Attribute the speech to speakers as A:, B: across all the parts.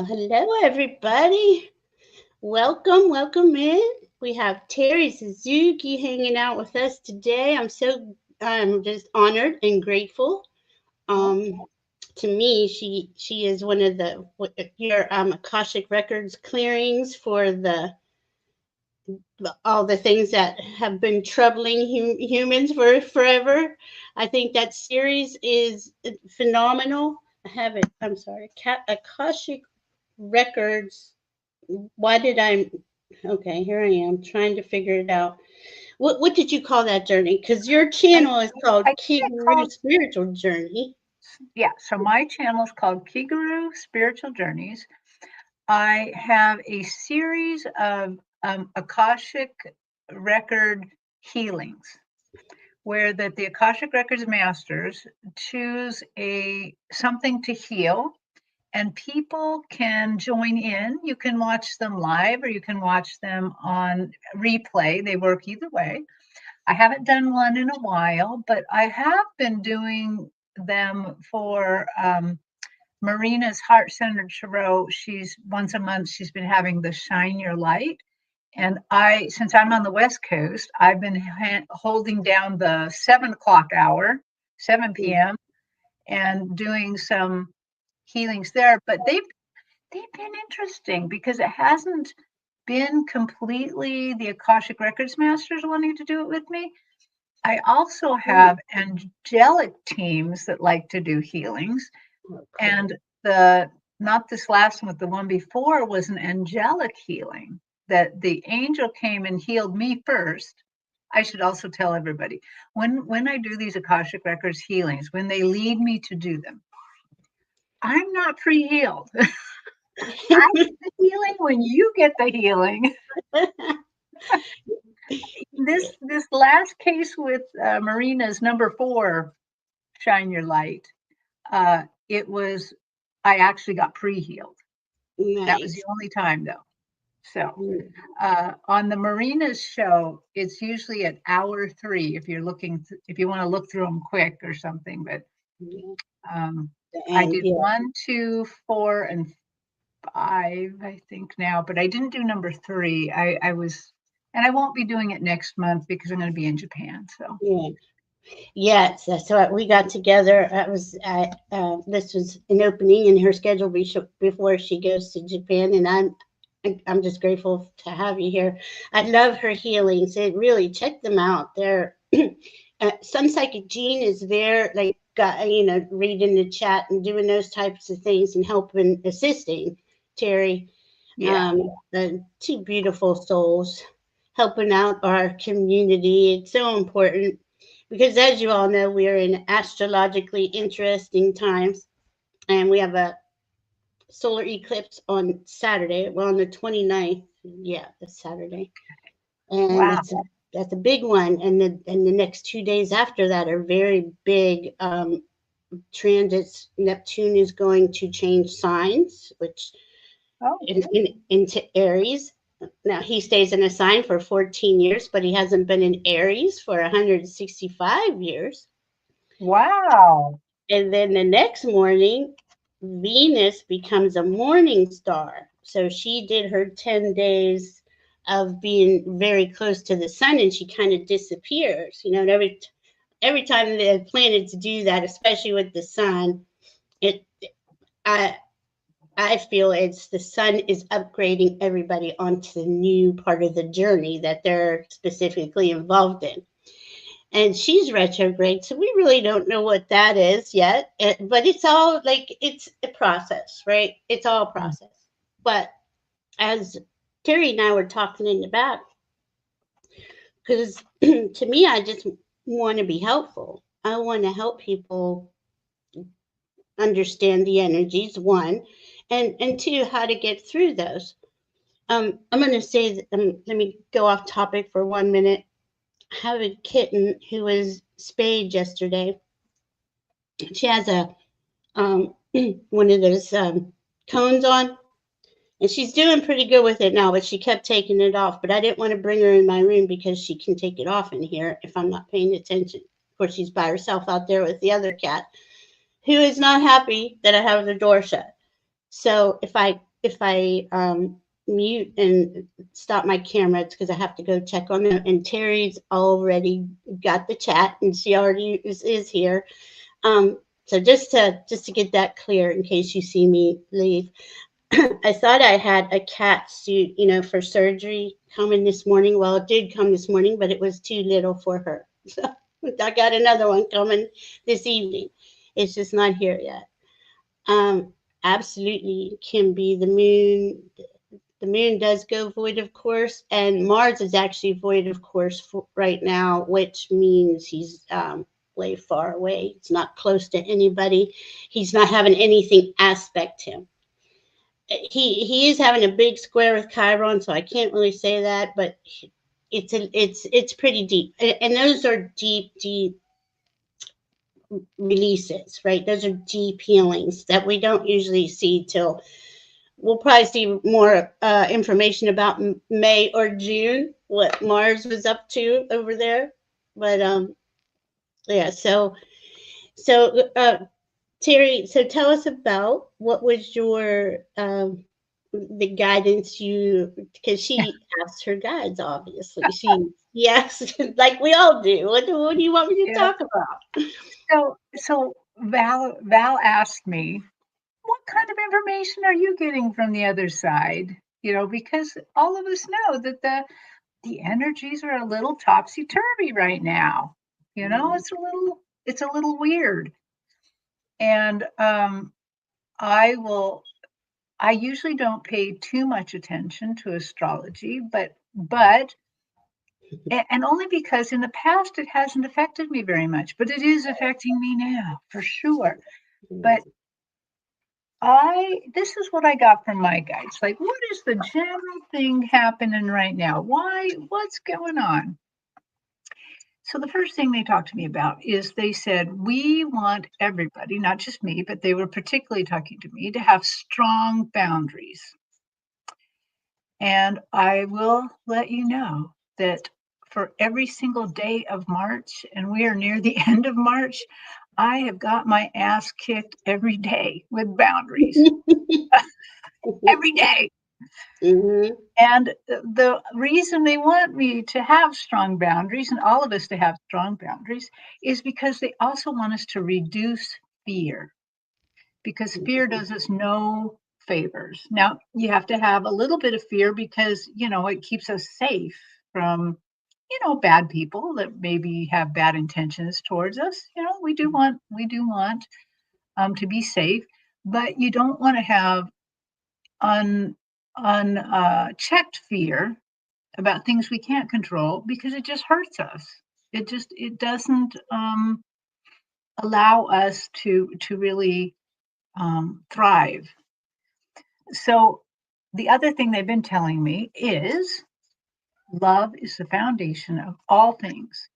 A: Hello, everybody. Welcome in. We have Terri Suzuki hanging out with us today. I'm just honored and grateful. Um, to me, she is one of your Akashic Records clearings for all the things that have been troubling humans for forever. I think that series is phenomenal. I have it. I'm sorry, Akashic Records. Why did I? Okay, here I am trying to figure it out. What did you call that journey? Because your
B: I,
A: channel is called
B: I think it
A: KIGARU
B: called,
A: Spiritual Journey.
B: yeah, so my channel is called KIGARU Spiritual Journeys. I have a series of Akashic record healings where that the Akashic Records masters choose something to heal, and people can join in. You can watch them live or you can watch them on replay. They work either way. I haven't done one in a while, but I have been doing them for Marina's Heart Centered Tarot. She's once a month, she's been having the Shine Your Light. And since I'm on the West Coast, I've been holding down the 7 o'clock hour, 7 p.m., and doing some healings there. But they've been interesting because it hasn't been completely the Akashic Records Masters wanting to do it with me. I also have angelic teams that like to do healings. And not this last one, but the one before was an angelic healing that the angel came and healed me first. I should also tell everybody when I do these Akashic Records healings, when they lead me to do them, I'm not pre-healed. I get the healing when you get the healing. This last case with Marina's number 4, Shine Your Light, I actually got pre-healed.
A: Nice.
B: That was the only time though. So on the Marina's show, it's usually at hour 3 if you want to look through them quick or something. But I did 1, 2, 4, and 5, I think now, but I didn't do number 3. And I won't be doing it next month because I'm going to be in Japan. So
A: yes, that's right. We got together. This was an opening in her schedule before she goes to Japan, and I'm just grateful to have you here. I love her healings. Really check them out. They're Sun Psychic Jean is there, like reading the chat and doing those types of things and helping, assisting Terri.
B: yeah.
A: The 2 beautiful souls helping out our community. It's so important because, as you all know, we are in astrologically interesting times, and we have a solar eclipse on Saturday. Well, on the 29th. Yeah, that's Saturday. And
B: wow.
A: that's a big one. And the next 2 days after that are very big transits. Neptune is going to change signs, which into Aries. Now he stays in a sign for 14 years, but he hasn't been in Aries for 165 years.
B: Wow.
A: And then the next morning, Venus becomes a morning star. So she did her 10 days of being very close to the sun, and she kind of disappears. And every time the planets do that, especially with the sun, I feel it's the sun is upgrading everybody onto the new part of the journey that they're specifically involved in. And she's retrograde, so we really don't know what that is yet. But it's all it's a process, right? It's all a process. But as Terri and I were talking in the back, because to me, I just want to be helpful. I want to help people understand the energies, 1, and 2, how to get through those. I'm going to say, let me go off topic for 1 minute. I have a kitten who was spayed yesterday. She has a one of those cones on, and she's doing pretty good with it now, but she kept taking it off. But I didn't want to bring her in my room because she can take it off in here if I'm not paying attention. Of course, she's by herself out there with the other cat, who is not happy that I have the door shut. So if I mute and stop my camera, it's because I have to go check on them. And Terry's already got the chat, and she already is here. So just to get that clear, in case you see me leave, I thought I had a cat suit, for surgery coming this morning. Well, it did come this morning, but it was too little for her. So I got another one coming this evening. It's just not here yet. Absolutely can be the moon. The moon does go void of course, and Mars is actually void of course right now, which means he's way far away. It's not close to anybody. He's not having anything aspect him. He is having a big square with Chiron, so I can't really say that, but it's pretty deep, and those are deep releases, right? Those are deep healings that we don't usually see till we'll probably see more information about May or June, what Mars was up to over there. But yeah, so Terry, so tell us about what was your the guidance you, because she asked her guides, obviously. Yes, like we all do. What do you want me to
B: Yeah.
A: talk about?
B: So Val asked me, what kind of information are you getting from the other side? Because all of us know that the energies are a little topsy-turvy right now. It's a little weird. And I usually don't pay too much attention to astrology, but and only because in the past it hasn't affected me very much, but it is affecting me now for sure. But this is what I got from my guides. Like, what is the general thing happening right now? What's going on? So the first thing they talked to me about is they said, we want everybody, not just me, but they were particularly talking to me, to have strong boundaries. And I will let you know that for every single day of March, and we are near the end of March, I have got my ass kicked every day with boundaries. Every day.
A: Mm-hmm.
B: And the reason they want me to have strong boundaries, and all of us to have strong boundaries, is because they also want us to reduce fear. Because fear does us no favors. Now, you have to have a little bit of fear because, it keeps us safe from, bad people that maybe have bad intentions towards us. We do want to be safe, but you don't want to have unchecked fear about things we can't control, because it just hurts us. It doesn't allow us to really thrive. So the other thing they've been telling me is love is the foundation of all things.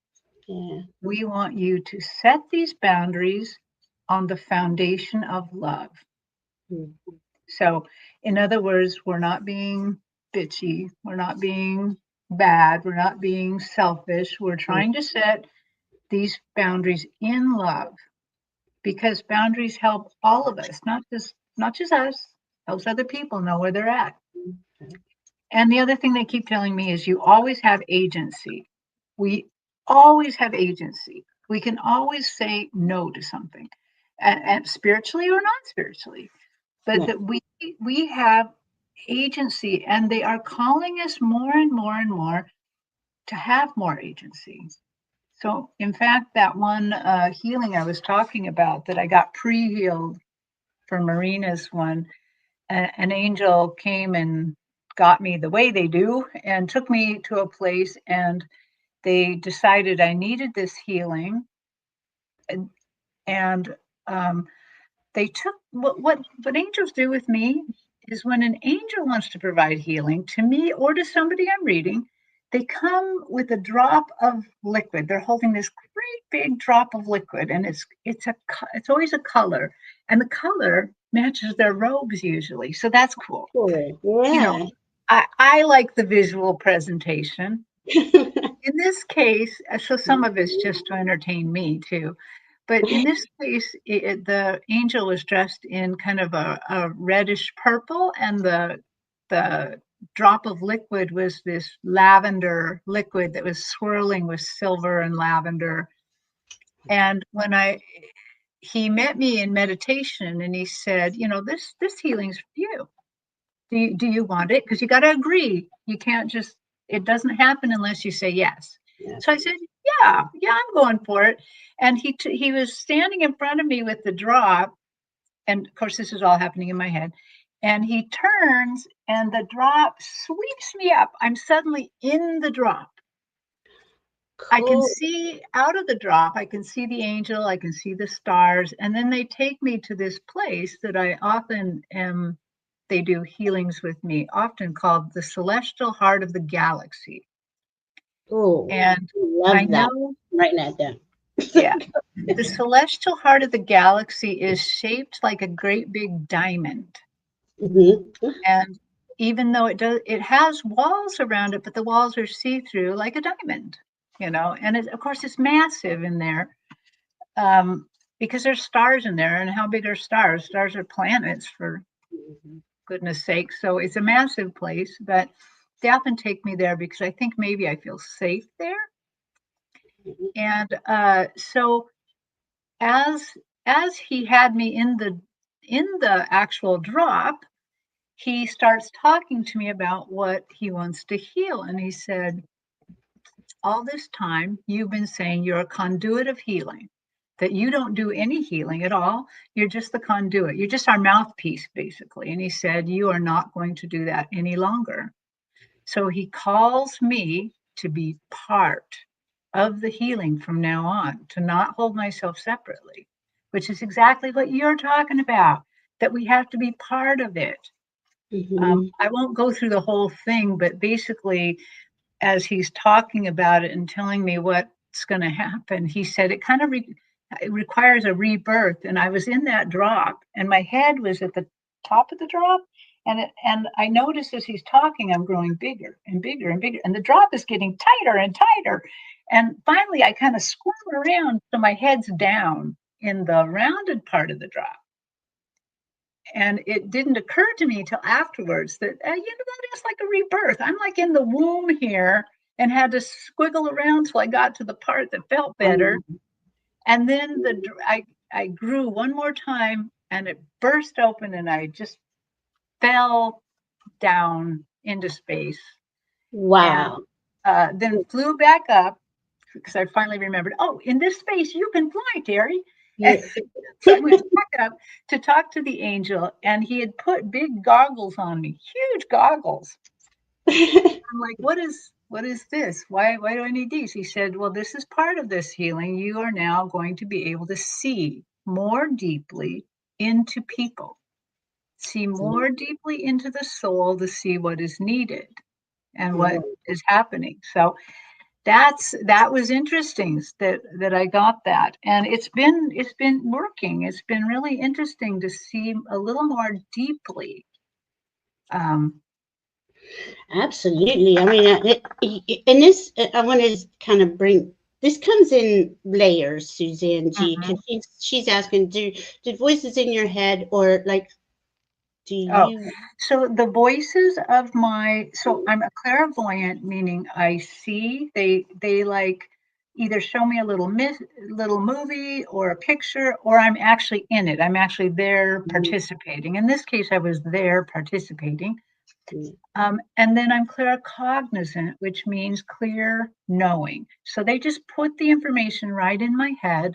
A: Yeah.
B: We want you to set these boundaries on the foundation of love.
A: Mm-hmm.
B: So, in other words, we're not being bitchy, we're not being bad, we're not being selfish. We're trying to set these boundaries in love, because boundaries help all of us, not just us, helps other people know where they're at. And the other thing they keep telling me is you always have agency. We always have agency. We can always say no to something, and spiritually or not spiritually, but
A: Yeah.
B: that we have agency, and they are calling us more and more and more to have more agency. So, in fact, that one healing I was talking about that I got pre-healed for Marina's one, an angel came and got me the way they do and took me to a place, and they decided I needed this healing. And they took what angels do with me is, when an angel wants to provide healing to me or to somebody I'm reading, they come with a drop of liquid. They're holding this great big drop of liquid, and it's always a color, and the color matches their robes usually. So that's cool.
A: Cool.
B: You know,
A: Yeah.
B: I like the visual presentation. In this case, so some of it's just to entertain me too, But in this case, the angel was dressed in kind of a reddish purple, and the drop of liquid was this lavender liquid that was swirling with silver and lavender. And he met me in meditation, and he said, this healing's for you. Do you want it? Because you got to agree. You can't just, it doesn't happen unless you say yes. So I said, yeah, I'm going for it. And he was standing in front of me with the drop. And of course, this is all happening in my head. And he turns and the drop sweeps me up. I'm suddenly in the drop.
A: Cool.
B: I can see out of the drop, I can see the angel, I can see the stars. And then they take me to this place that I often am. They do healings with me, often called the celestial heart of the galaxy.
A: Oh,
B: and
A: I know right now.
B: Yeah, the celestial heart of the galaxy is shaped like a great big diamond.
A: Mm-hmm.
B: And even though it has walls around it, but the walls are see-through like a diamond, and of course it's massive in there. Because there's stars in there, and how big are stars? Stars are planets, for goodness sake. So it's a massive place, but they often take me there because I think maybe I feel safe there. And so as he had me in the actual drop, he starts talking to me about what he wants to heal. And he said, all this time you've been saying you're a conduit of healing, that you don't do any healing at all. You're just the conduit. You're just our mouthpiece, basically. And he said, you are not going to do that any longer. So he calls me to be part of the healing from now on, to not hold myself separately, which is exactly what you're talking about, that we have to be part of it.
A: Mm-hmm.
B: I won't go through the whole thing, but basically, as he's talking about it and telling me what's going to happen, he said it kind of it requires a rebirth. And I was in that drop, and my head was at the top of the drop. And I noticed as he's talking, I'm growing bigger and bigger and bigger, and the drop is getting tighter and tighter. And finally, I kind of squirm around so my head's down in the rounded part of the drop. And it didn't occur to me till afterwards that, that is like a rebirth. I'm like in the womb here and had to squiggle around till I got to the part that felt better. And then I grew one more time, and it burst open, and I just fell down into space.
A: Wow.
B: And then flew back up, because I finally remembered, in this space you can fly, Terri. So I went back up to talk to the angel, and he had put big goggles on me, huge goggles. I'm like, what is this? Why do I need these? He said, well, this is part of this healing. You are now going to be able to see more deeply into people, see more deeply into the soul, to see what is needed and what is happening. So that was interesting that I got that. And it's been working. It's been really interesting to see a little more deeply.
A: Absolutely. I mean, and this, I want to kind of bring, this comes in layers, Suzanne G, because she's asking, do voices in your head, or like, do you?
B: So the voices of so I'm a clairvoyant, meaning I see, they like either show me a little movie or a picture, or I'm actually in it. I'm actually there participating. In this case, I was there participating. And then I'm claircognizant, which means clear knowing. So they just put the information right in my head.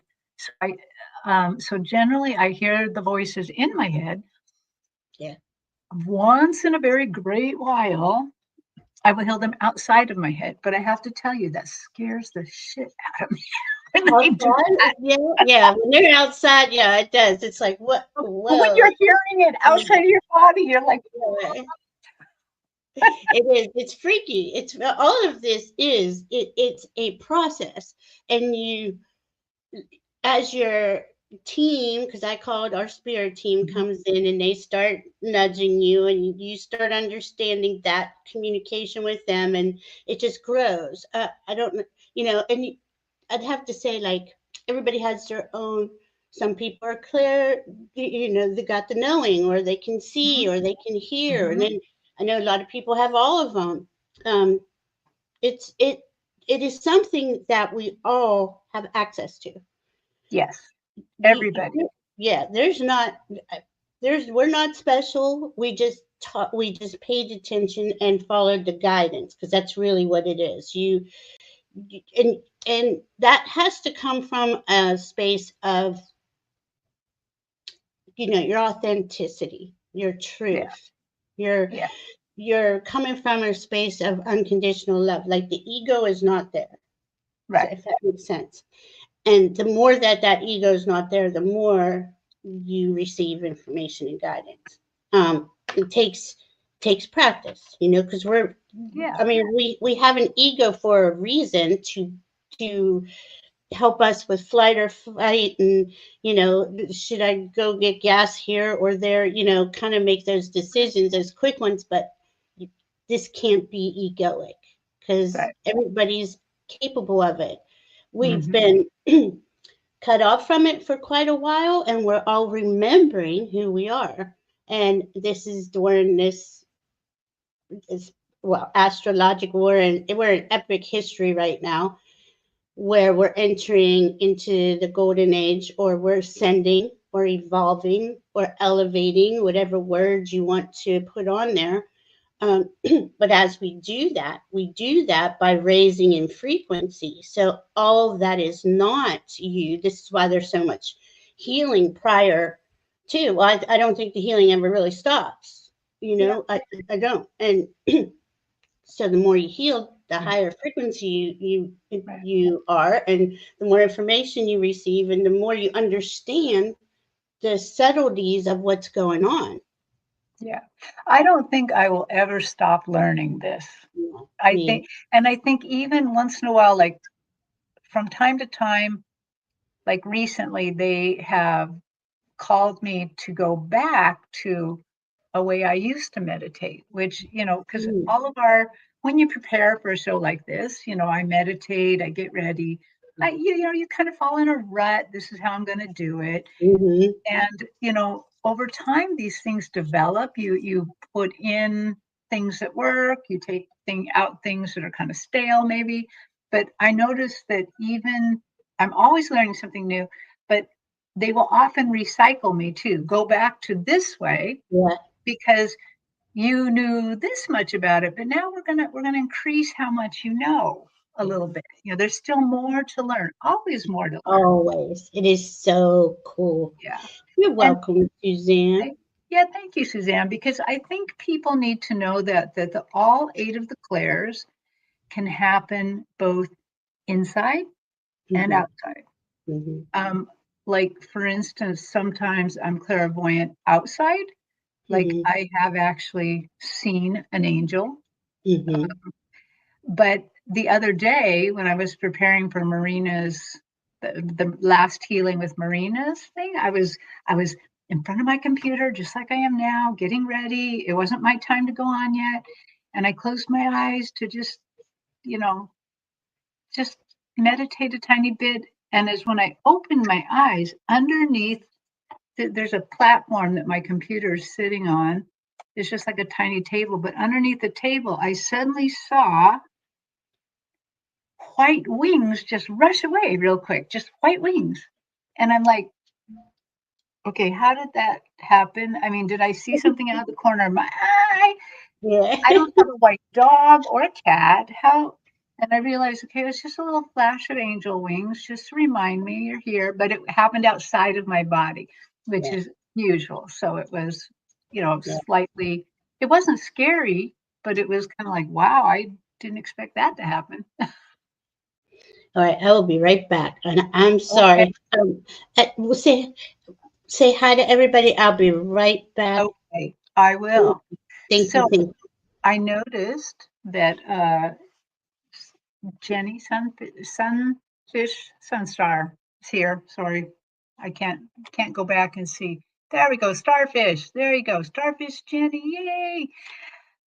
B: So generally I hear the voices in my head.
A: Yeah.
B: Once in a very great while, I will hear them outside of my head. But I have to tell you, that scares the shit out of me.
A: Yeah. When they're outside, yeah, it does. It's like, what?
B: But when you're hearing it outside of your body, you're like,
A: it is. It's freaky. It's all of this is. It's a process, and you, as your team, because I call it our spirit team, comes in and they start nudging you, and you start understanding that communication with them, and it just grows. I don't, and I'd have to say, like, everybody has their own. Some people are clear, they got the knowing, or they can see,
B: Mhm.
A: or they can hear. And
B: Mhm.
A: then I know a lot of people have all of them. Um, it's it is something that we all have access to.
B: Yes,
A: We
B: everybody.
A: Yeah, we're not special. We just paid attention and followed the guidance, because that's really what it is. And that has to come from a space of, your authenticity, your
B: Yeah,
A: truth. You're
B: yeah,
A: you're coming from a space of unconditional love. Like, the ego is not there. So,
B: right.
A: if that makes sense. And the more that ego is not there, the more you receive information and guidance. It takes practice, because
B: Yeah,
A: we have an ego for a reason, to help us with flight or fight, and should I go get gas here or there, kind of make those decisions as quick ones. But this can't be egoic, because
B: right.
A: everybody's capable of it. We've
B: Mhm.
A: been cut off from it for quite a while, and we're all remembering who we are. And this is during this is well, astrological, we're in epic history right now, where we're entering into the golden age, or we're ascending, or evolving, or elevating, whatever words you want to put on there. um, but as we do that by raising in frequency. So all of that is not you. This is why there's so much healing prior to. Well, I don't think the healing ever really stops.
B: Yeah,
A: I don't. And so the more you heal, the higher frequency
B: right.
A: you are, and the more information you receive, and the more you understand the subtleties of what's going on.
B: Yeah. I don't think I will ever stop learning this.
A: Yeah,
B: I
A: me.
B: think, and I think even once in a while, like from time to time, like recently, they have called me to go back to a way I used to meditate, which, because
A: Mm,
B: all of when you prepare for a show like this, I meditate, I get ready. You kind of fall in a rut. This is how I'm going to do it.
A: mhm.
B: And, over time, these things develop. You put in things that work, you take out things that are kind of stale, maybe. But I notice that even I'm always learning something new, but they will often recycle me too. Go back to this way
A: Yeah,
B: because you knew this much about it, but now we're gonna increase how much you know a little bit. There's still more to learn, always more to learn.
A: always. It is so cool.
B: Yeah.
A: You're
B: And
A: welcome, Suzanne.
B: thank, yeah, thank you, Suzanne, because I think people need to know that all 8 of the clairs can happen both inside and
A: Mhm,
B: outside.
A: mhm,
B: Um, like for instance, sometimes I'm clairvoyant outside. Like
A: mhm,
B: I have actually seen an angel.
A: mhm,
B: But the other day when I was preparing for Marina's the last healing with Marina's thing, I was in front of my computer just like I am now, getting ready. It wasn't my time to go on yet. And I closed my eyes to you know, just meditate a tiny bit. And as when I opened my eyes, underneath there's a platform that my computer is sitting on. It's just like a tiny table, but underneath the table, I suddenly saw white wings just rush away real quick, just white wings. And I'm like, okay, how did that happen? I mean, did I see something out of the corner of my eye?
A: yeah.
B: I don't have a white dog or a cat. How? And I realized, okay, it was just a little flash of angel wings, just to remind me you're here. But it happened outside of my body, which
A: Yeah,
B: is usual. So it was,
A: yeah.
B: slightly, it wasn't scary, but it was kind of like, wow, I didn't expect that to happen.
A: All right, I will be right back. And I'm
B: Okay.
A: sorry. We'll say hi to everybody. I'll be right back.
B: Okay, I will.
A: Thank you.
B: So
A: Thank you.
B: I noticed that Jenny Sunstar is here. Sorry, I can't go back and see. There we go, Starfish. There you go, Starfish Jenny. Yay!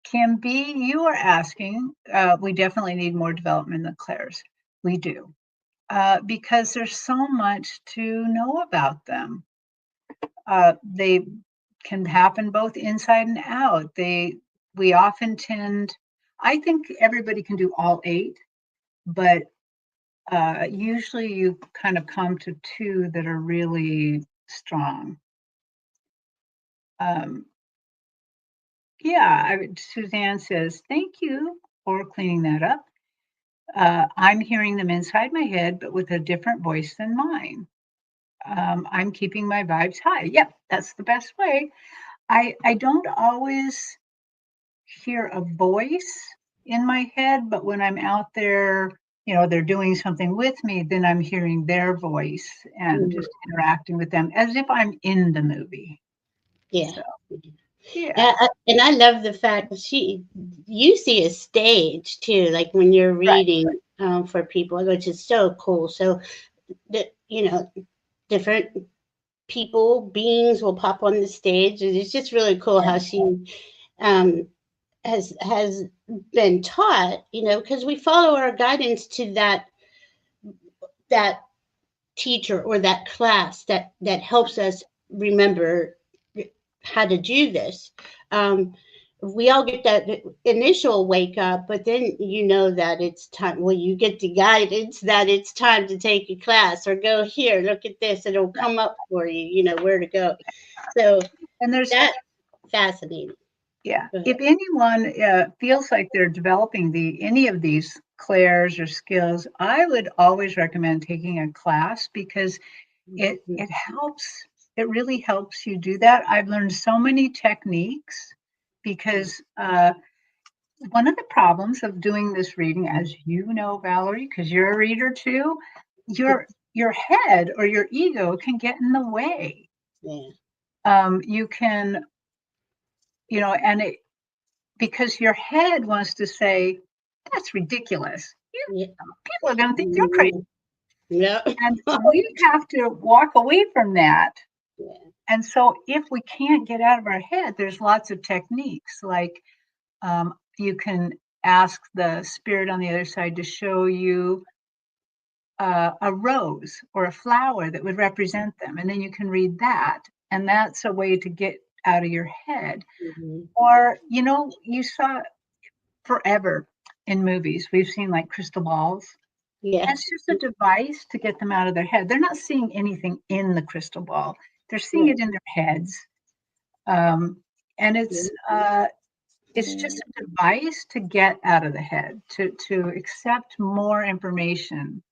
B: Kim B, you are asking. We definitely need more development in the clairs. We do. because there's so much to know about them. They can happen both inside and out. We often tend, I think everybody can do all 8, but usually you kind of come to 2 that are really strong. Suzanne says, thank you for cleaning that up. I'm hearing them inside my head, but with a different voice than mine. I'm keeping my vibes high. Yep, that's the best way. I don't always hear a voice in my head, but when I'm out there, they're doing something with me, then I'm hearing their voice and just interacting with them as if I'm in the movie.
A: Yeah.
B: So, yeah.
A: And I love the fact that you see a stage too, like when you're reading for people, which is so cool. So, different beings will pop on the stage, and it's just really cool how she has been taught, because we follow our guidance to that teacher or that class that helps us remember how to do this. We all get that initial wake up, but then that it's time. Well, you get the guidance that it's time to take a class or go here, look at this, it'll come up for you, where to go. So, and that's fascinating.
B: Yeah. If anyone feels like they're developing any of these clairs or skills, I would always recommend taking a class because it helps. It really helps you do that. I've learned so many techniques because one of the problems of doing this reading, as you know, Valerie, because you're a reader too, your head or your ego can get in the way.
A: Yeah.
B: You can, because your head wants to say, that's ridiculous. People are going to think you're crazy.
A: Yeah.
B: And we have to walk away from that.
A: Yeah.
B: And so if we can't get out of our head, there's lots of techniques. Like you can ask the spirit on the other side to show you a rose or a flower that would represent them. And then you can read that. And that's a way to get out of your head.
A: Mm-hmm.
B: Or, you saw forever in movies, we've seen like crystal balls.
A: Yeah.
B: That's just a device to get them out of their head. They're not seeing anything in the crystal ball. They're seeing it in their heads. And it's just a device to get out of the head, to accept more information.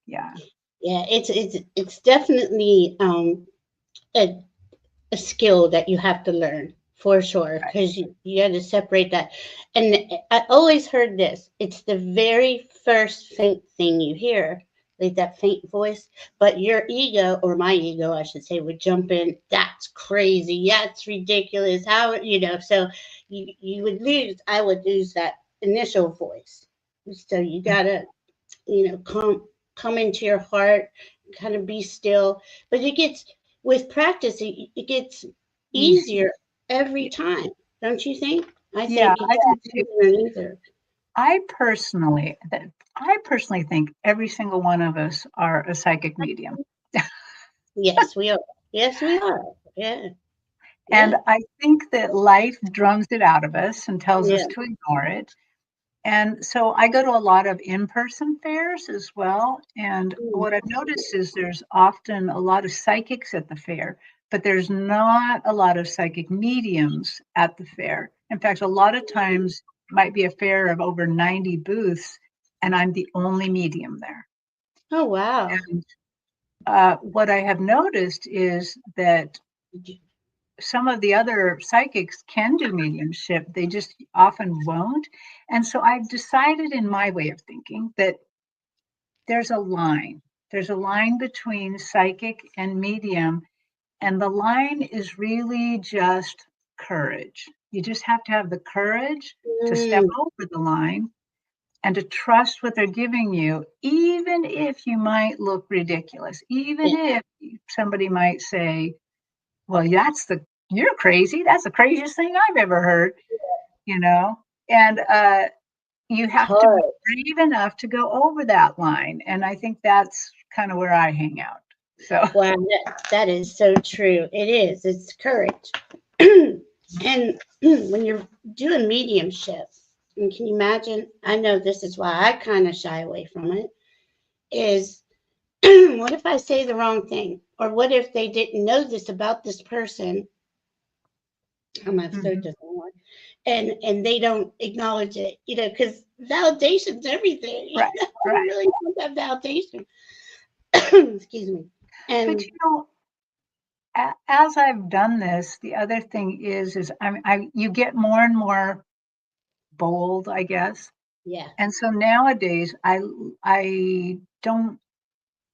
B: Yeah.
A: Yeah, it's definitely a skill that you have to learn for sure, because you got to separate that. And I always heard this: it's the very first faint thing you hear, like that faint voice. But your ego, or my ego, I should say, would jump in. That's crazy. That's ridiculous. How So you would lose. I would lose that initial voice. So you gotta, come into your heart, kind of be still. But it gets with practice, it gets easier every time, don't you think? I think
B: I do too.
A: either.
B: I personally think every single one of us are a psychic medium.
A: Yes, we are. Yes, we are. Yeah.
B: And I think that life drums it out of us and tells us to ignore it. And so I go to a lot of in-person fairs as well. And what I've noticed is there's often a lot of psychics at the fair, but there's not a lot of psychic mediums at the fair. In fact, a lot of times might be a fair of over 90 booths, and I'm the only medium there.
A: Oh, wow.
B: And what I have noticed is that some of the other psychics can do mediumship. They just often won't. And so I've decided in my way of thinking that there's a line. There's a line between psychic and medium. And the line is really just courage. You just have to have the courage to step over the line and to trust what they're giving you, even if you might look ridiculous, even if somebody might say, well, you're crazy. That's the craziest thing I've ever heard, And, you have to
A: Hard.
B: be brave enough to go over that line. And I think that's kind of where I hang out. So,
A: Wow, that is so true. It is. It's courage. And when you're doing mediumship, and can you imagine? I know this is why I kind of shy away from it. Is what if I say the wrong thing, or what if they didn't know this about this person? I'm my third
B: mhm,
A: different one, and they don't acknowledge it, because validation's everything.
B: right,
A: I
B: right.
A: really want that validation. Excuse me.
B: But
A: And
B: as I've done this, the other thing is you get more and more bold, I guess.
A: yeah,
B: And so nowadays, I don't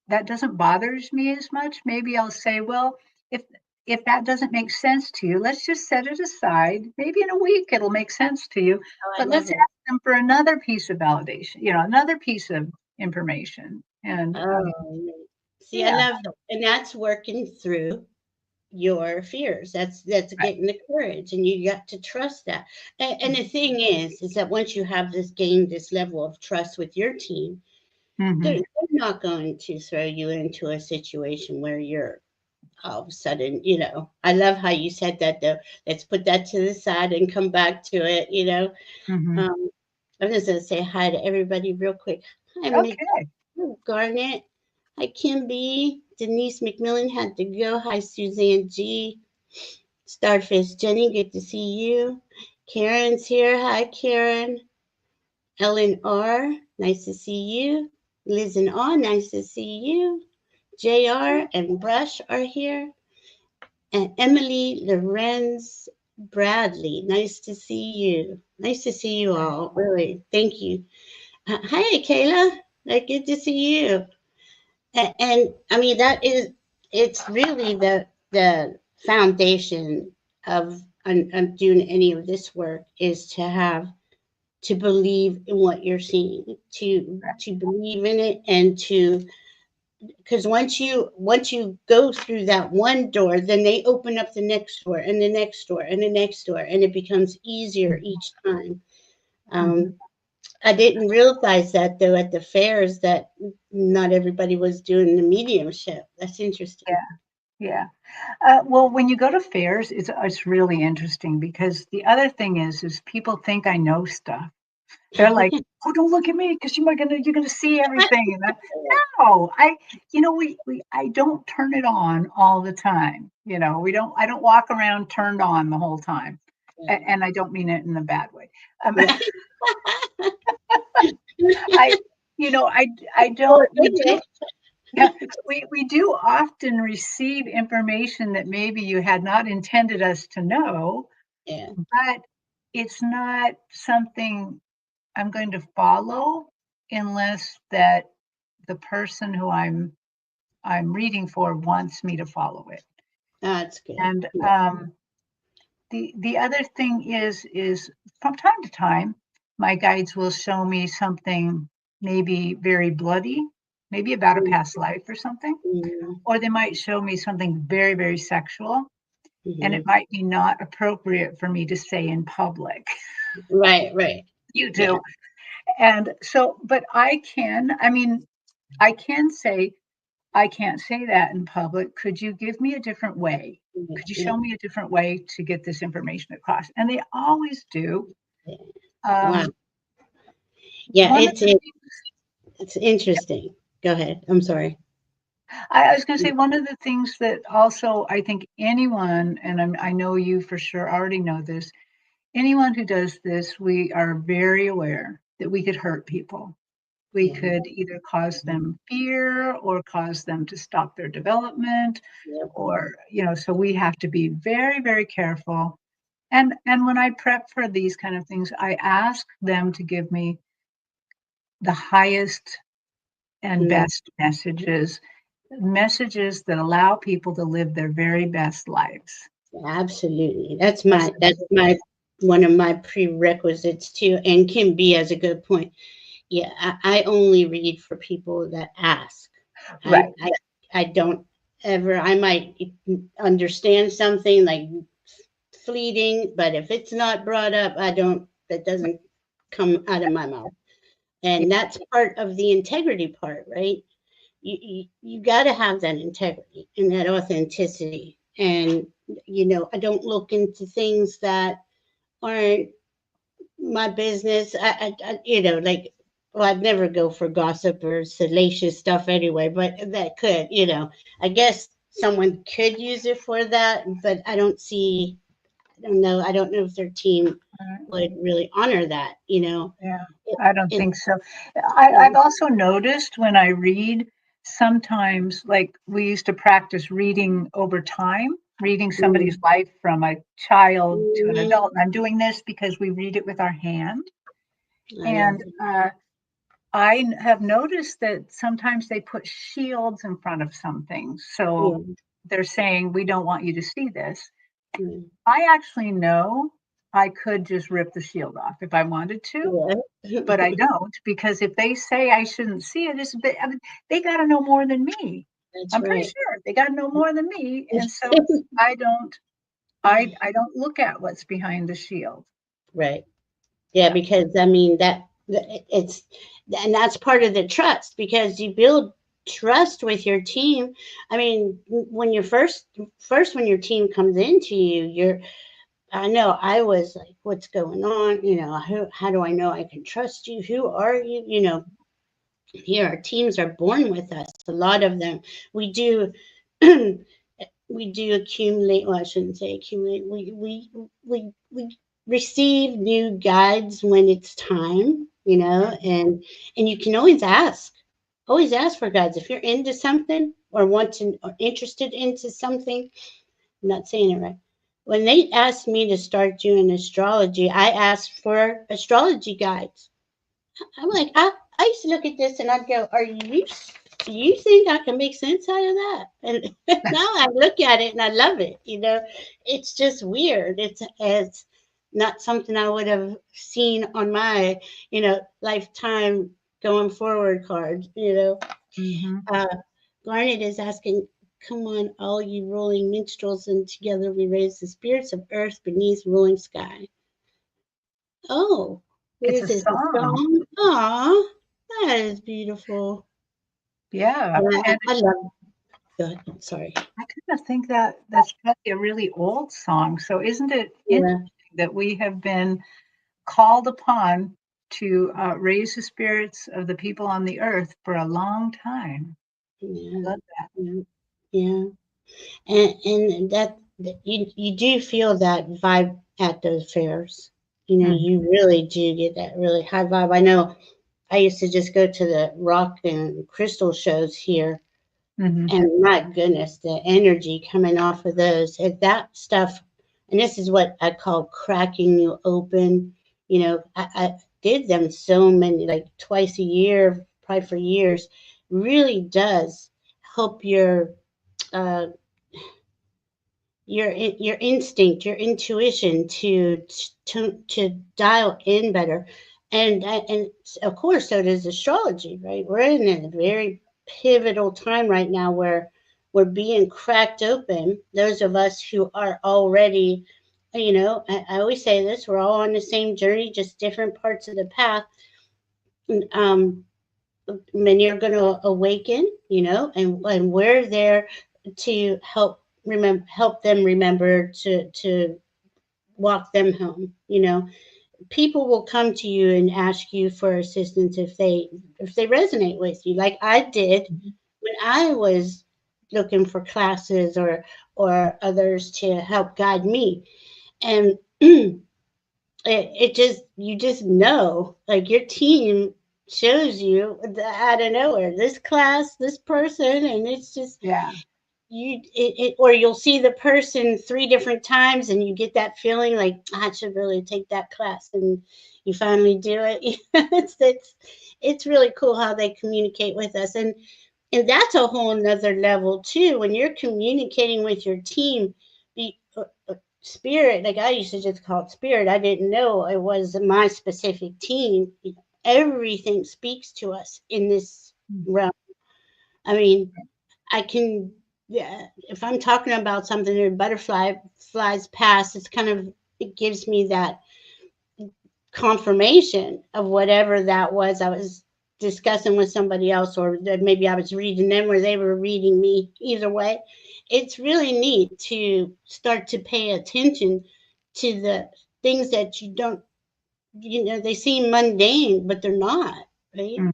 B: that doesn't bothers me as much. Maybe I'll say, well, if if that doesn't make sense to you, let's just set it aside. Maybe in a week it'll make sense to you,
A: oh, I
B: but
A: love
B: let's
A: it.
B: ask them for another piece of validation, another piece of information. And
A: Oh, see, I
B: yeah,
A: love that, and that's working through your fears. That's
B: right.
A: getting the courage, and you got to trust that. And the thing is that once you have gained this level of trust with your team, they're
B: Hmm.
A: not going to throw you into a situation where you're all of a sudden, I love how you said that, though. Let's put that to the side and come back to it.
B: Hmm.
A: Um, I'm just gonna say hi to everybody real quick. Hi, Mick
B: Okay.
A: Garnett. Hi, Kim B. Denise McMillan had to go. Hi, Suzanne G. Starfish Jenny, good to see you. Karen's here. Hi, Karen. Ellen R. Nice to see you. Liz and R. Nice to see you. JR and Brush are here. And Emily Lorenz Bradley, nice to see you. Nice to see you all. Really, thank you. Hi, Kayla. Good to see you. And I mean, it's really the foundation of doing any of this work, is to believe in what you're seeing, to believe in it, and to, because once you go through that one door, then they open up the next door and the next door and the next door, and it becomes easier each time.
B: Hmm.
A: um, I didn't realize that, though, at the fairs, that not everybody was doing the mediumship. That's
B: Yeah,
A: interesting.
B: yeah. Well, when you go to fairs, it's really interesting because the other thing is people think I know stuff. They're like, "Oh, don't look at me because you're gonna see everything." And no, I don't turn it on all the time. I don't walk around turned on the whole time, and I don't mean it in a bad way. Um,
A: Yeah.
B: I, I
A: Well,
B: don't. We do.
A: okay.
B: Yeah, we do often receive information that maybe you had not intended us to know,
A: Yeah.
B: but it's not something I'm going to follow unless that the person who I'm reading for wants me to follow it.
A: That's good.
B: And
A: Yeah.
B: the other thing is from time to time, my guides will show me something maybe very bloody, maybe about a past life or something,
A: Mhm.
B: or they might show me something very, very sexual, and it
A: Mhm.
B: might be not appropriate for me to say in public.
A: Right, right.
B: You
A: Yeah.
B: do. And so, but I mean, I can say, I can't say that in public. Could you give me a different way?
A: Yeah.
B: Could you
A: Yeah.
B: show me a different way to get this information across? And they always do.
A: Yeah. Wow.
B: Um,
A: Yeah,
B: one of
A: it's
B: the
A: it,
B: things,
A: it's interesting. Go ahead. I'm sorry.
B: I was going to say, one of the things that also I think anyone, and I know you for sure already know this, anyone who does this, we are very aware that we could hurt people. We
A: Yeah.
B: could either cause them fear or cause them to stop their development,
A: Yep.
B: or so we have to be very, very careful. And when I prep for these kind of things, I ask them to give me the highest and
A: Mm,
B: best messages that allow people to live their very best lives.
A: absolutely. That's
B: That's
A: my that's my one of my prerequisites too. And Kim B has a good point. Yeah, I only read for people that ask. I
B: right.
A: I I don't ever. I might understand something like fleeting, but if it's not brought up, I don't. That doesn't. come out of my mouth. And that's part of the integrity part, right? You got to have that integrity and that authenticity. And, I don't look into things that aren't my business. Like, well, I'd never go for gossip or salacious stuff anyway, but that could, I guess someone could use it for that, but I don't know if their team would really honor that,
B: Yeah, I don't
A: It,
B: think so. I've also noticed when I read, sometimes, like we used to practice reading over time, reading somebody's life from a child to an adult. And I'm doing this because we read it with our hand. And I have noticed that sometimes they put shields in front of some things. So they're saying, we don't want you to see this. I actually know I could just rip the shield off if I wanted to, but I don't, because if they say I shouldn't see it, they got to know more than me. I'm pretty sure they got to know more than me, and so I don't look at what's behind the shield.
A: Right. Yeah, because I mean it's and that's part of the trust, because you build trust with your team. I mean, when you're first when your team comes into you, I know I was like, what's going on? How do I know I can trust you? Who are you? Here our teams are born with us. A lot of them. We do we do accumulate, well, I shouldn't say accumulate. We receive new guides when it's time, and you can always ask for guides if you're into something or or interested into something. I'm not saying it right. When they asked me to start doing astrology, I asked for astrology guides. I'm like, I used to look at this and I'd go, do you think I can make sense out of that? And now I look at it and I love it. It's just weird. It's not something I would have seen on my, lifetime going forward card. Garnet is asking, come on, all you rolling minstrels, and together we raise the spirits of earth beneath rolling sky. Oh, what
B: It's
A: is
B: a
A: this? A
B: song.
A: song? Aw, that is beautiful.
B: Yeah, and
A: I love. Go ahead. Sorry.
B: I kind of think that that's probably a really old song. So isn't it
A: Yeah.
B: interesting that we have been called upon to raise the spirits of the people on the earth for a long time? I
A: Yeah.
B: love that.
A: Yeah. Yeah. And you do feel that vibe at those fairs. You really do get that really high vibe. I know I used to just go to the rock and crystal shows here, and my goodness, the energy coming off of those, that stuff, and this is what I call cracking you open. I did them so many, like twice a year, probably for years. Really does help uh, your instinct, your intuition to dial in better, and of course, so does astrology, right? We're in a very pivotal time right now where we're being cracked open. Those of us who are already, I always say this: we're all on the same journey, just different parts of the path. Um, Many are going to awaken, and we're there to help them remember to walk them home. People will come to you and ask you for assistance if they resonate with you, like I did when I was looking for classes or others to help guide me. And it just, you just know, like your team shows you out of nowhere this class, this person, and it's just
B: Yeah.
A: or you'll see the person 3 different times and you get that feeling like, I should really take that class, and you finally do it. It's really cool how they communicate with us, and that's a whole nother level too. When you're communicating with your team, spirit, like I used to just call it spirit, I didn't know it was my specific team. Everything speaks to us in this realm. I mean, I can, yeah, if I'm talking about something and a butterfly flies past, it gives me confirmation of whatever that was I was discussing with somebody else, or that maybe I was reading them or they were reading me. Either way, it's really neat to start to pay attention to the things that you don't, they seem mundane, but they're not, right?
B: Mhm.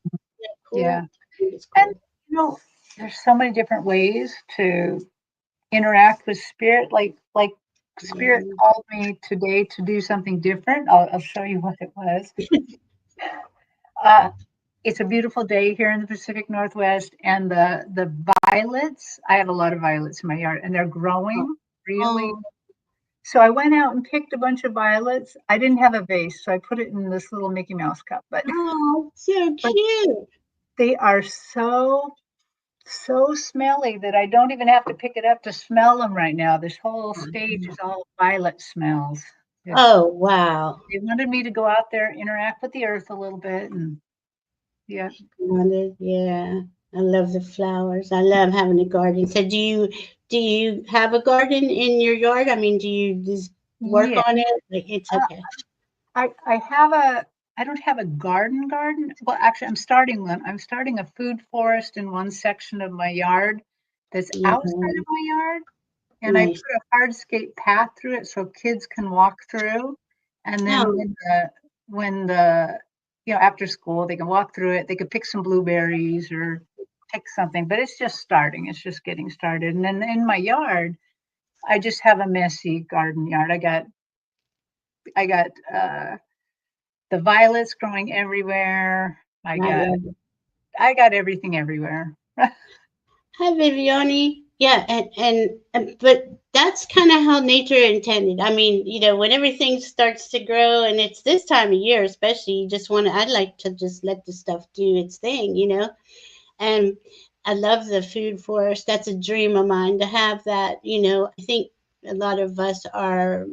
A: Cool.
B: Yeah.
A: I think it's
B: And,
A: cool.
B: there's so many different ways to interact with spirit. Like spirit
A: Yeah.
B: called me today to do something different. I'll show you what it was. Uh, it's a beautiful day here in the Pacific Northwest, and the violets. I have a lot of violets in my yard, and they're growing really.
A: Oh,
B: So I went out and picked a bunch of violets. I didn't have a vase, so I put it in this little Mickey Mouse cup. But
A: oh, so
B: but
A: cute.
B: they are so smelly that I don't even have to pick it up to smell them right now. This whole stage is all violet smells. It's
A: Oh, wow.
B: They wanted me to go out there, interact with the earth a little bit, and yeah.
A: Wondered, yeah. I love the flowers. I love having a garden. So do you have a garden in your yard? I mean, do you just work
B: Yeah.
A: on it? Like it's
B: Uh,
A: okay.
B: I have a I don't have a garden. Well, actually, I'm starting one. I'm starting a food forest in one section of my yard that's
A: Yeah,
B: outside of my yard, and I
A: nice.
B: put a hardscape path through it so kids can walk through. And then
A: Oh,
B: when the after school they can walk through it. They could pick some blueberries or pick something, but it's just starting. It's just getting started. And then in my yard, I just have a messy garden yard. I got the violets growing everywhere. I
A: I
B: got
A: love it.
B: I got everything everywhere.
A: Hi, Viviani. Yeah, and but that's kind of how nature intended. I mean, when everything starts to grow, and it's this time of year, especially, you just want to. I'd like to just let the stuff do its thing. And I love the food forest. That's a dream of mine to have that. I think a lot of us are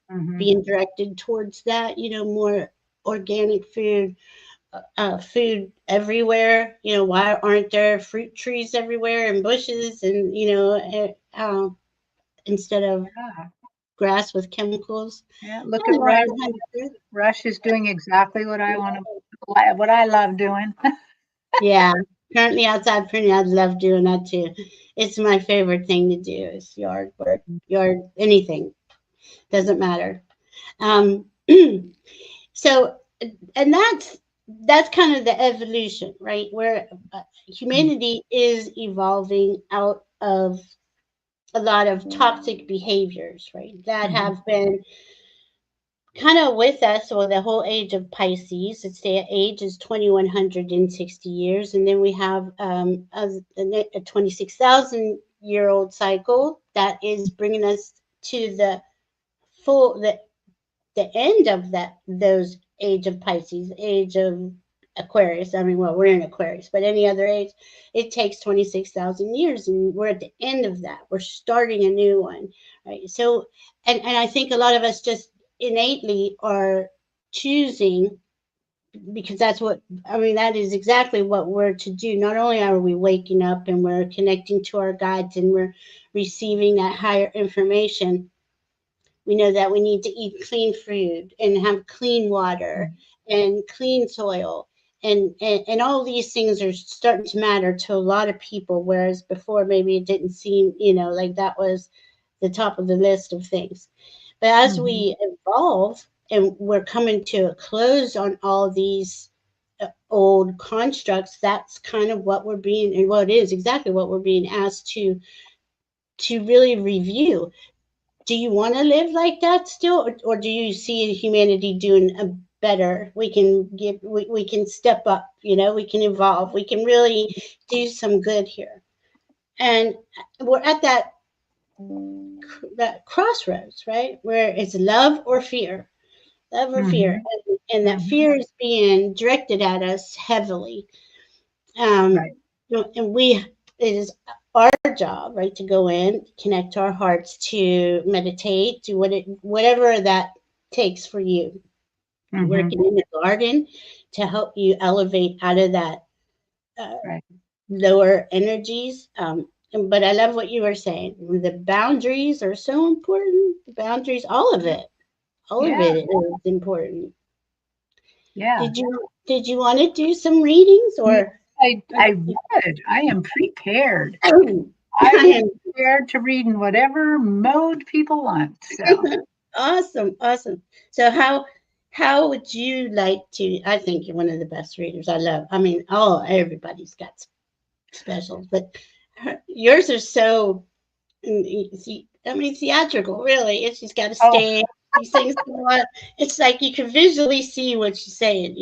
B: Hmm.
A: being directed towards that. More organic food everywhere. Why aren't there fruit trees everywhere and bushes and instead of
B: Yeah,
A: grass with chemicals?
B: yeah. Look
A: I
B: at
A: love
B: Rush.
A: it.
B: Rush is doing exactly what I want to, what I love doing.
A: Yeah, currently outside printing, I love doing that too. It's my favorite thing to do is yard work, yard anything, doesn't matter. Um, so, and that's kind of the evolution, right? Where humanity is evolving out of a lot of toxic behaviors, right? That
B: Mhm.
A: have been kind of with us, or the whole age of Pisces. Its the age is 2160 years, and then we have a 26,000-year-old cycle that is bringing us to full the end of those age of Pisces, age of Aquarius. I mean, well, we're in Aquarius, but any other age, it takes 26,000 years, and we're at the end of that. We're starting a new one, right? So, and I think a lot of us just innately are choosing, because that's what I mean, that is exactly what we're to do. Not only are we waking up and we're connecting to our guides and we're receiving that higher information, we know that we need to eat clean food and have clean water and clean soil. And all these things are starting to matter to a lot of people, whereas before maybe it didn't seem, like that was the top of the list of things. But as
B: Mhm.
A: we evolve and we're coming to a close on all these old constructs, that's kind of what we're being, and what is exactly what we're being asked to really review. Do you want to live like that still, or do you see humanity doing a better? We can step up, we can evolve, we can really do some good here. And we're at that crossroads, right, where it's love or fear,
B: Mhm.
A: and that
B: Mhm.
A: fear is being directed at us heavily. um
B: Right.
A: and we it is our job, right, to go in, connect our hearts, to meditate, to whatever that takes for you,
B: Mhm.
A: working in the garden to help you elevate out of that uh,
B: Right.
A: lower energies. But I love what you were saying. The boundaries are so important. The boundaries, all of it
B: Yeah.
A: is important.
B: Yeah.
A: Did you want to do some readings or?
B: I would. I am prepared.
A: Oh,
B: I am prepared to read in whatever mode people want. So
A: awesome, awesome. So how would you like to? I think you're one of the best readers. I mean, everybody's got specials, but yours are so. I mean, theatrical. Really, it's just got to
B: oh,
A: stay. These things go on. It's like you can visually see what she's saying.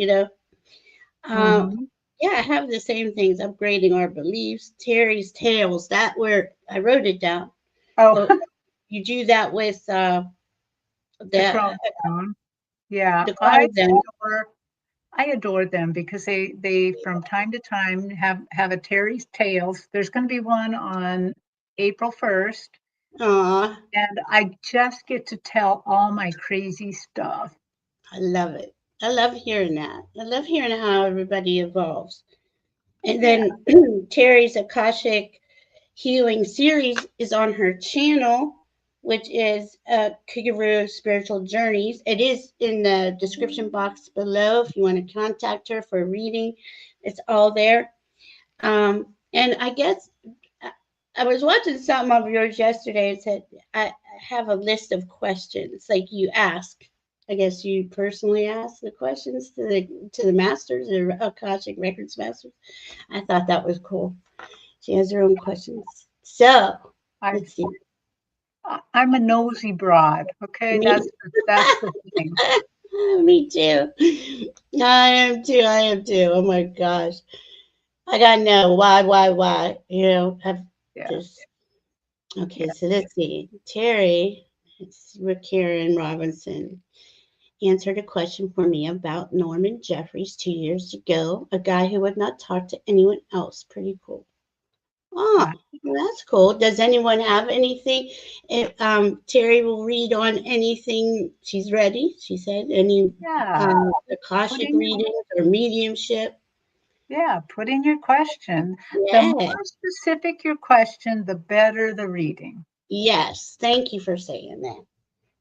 A: Um,
B: mhm.
A: yeah, I have the same things. Upgrading our beliefs. Terry's tales. That where I wrote it down.
B: Oh,
A: But you do that with
B: the
A: the
B: Chromestone. Yeah,
A: the chromosome.
B: I adore them because they from time to time have a Terry's Tales. There's going to be one on April 1st,
A: Aw,
B: and I just get to tell all my crazy stuff.
A: I love it. I love hearing that. I love hearing how everybody evolves. And
B: Yeah.
A: then Terry's Akashic Healing series is on her channel, which is KIGARU Spiritual Journeys. It is in the description box below if you want to contact her for a reading. It's all there. And I guess I was watching something of yours yesterday. It said I have a list of questions like you ask. I guess you personally ask the questions to the masters, the Akashic Records masters. I thought that was cool. She has her own questions. So
B: I
A: let's see.
B: I'm a nosy broad. Okay,
A: Me,
B: that's the thing.
A: me too. I am too. I am too. Oh my gosh. I gotta know why. I've
B: Yeah,
A: just okay.
B: yeah.
A: So let's see. Terry, Karen Robinson answered a question for me about Norman Jeffries 2 years ago. A guy who would not talk to anyone else. Pretty cool. Oh,
B: Uh,
A: well, that's cool. Does anyone have anything? If Terry will read on anything, she's ready. She said any
B: yeah. Put
A: Akashic
B: in your
A: readings or mediumship.
B: put in your question. The
A: Yeah.
B: more specific your question, the better the reading.
A: Yes. Thank you for saying that.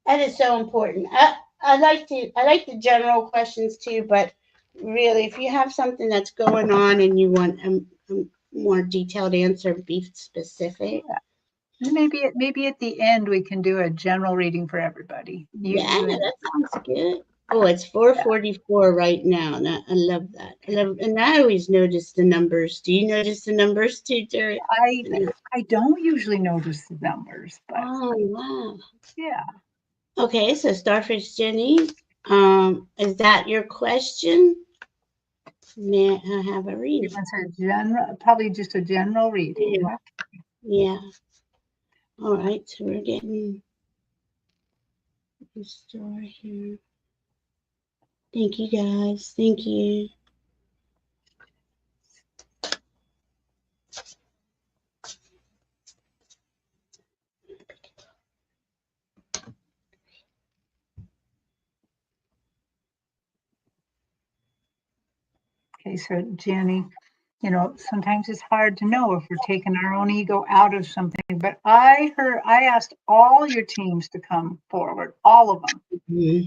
A: That is so important. I like the general questions too, but really, if you have something that's going on and you want a more detailed answer, be specific.
B: Yeah. And maybe at the end we can do a general reading for everybody.
A: Yeah,
B: You and
A: that sounds good. Oh, it's
B: yeah.
A: 4:44 right now. And I love that. And I always notice the numbers. Do you notice the numbers too, Terry?
B: I I don't usually notice the numbers, but
A: Oh, wow.
B: yeah.
A: Okay, so Starfish Jenny, is that your question? May I have a
B: You
A: reading?
B: want a general, probably just a general reading.
A: Yeah.
B: Okay.
A: Yeah. All right, so we're getting the store here. Thank you guys. Thank you.
B: Okay, so Jenny, sometimes it's hard to know if we're taking our own ego out of something, but I asked all your teams to come forward, all of them.
A: Mhm.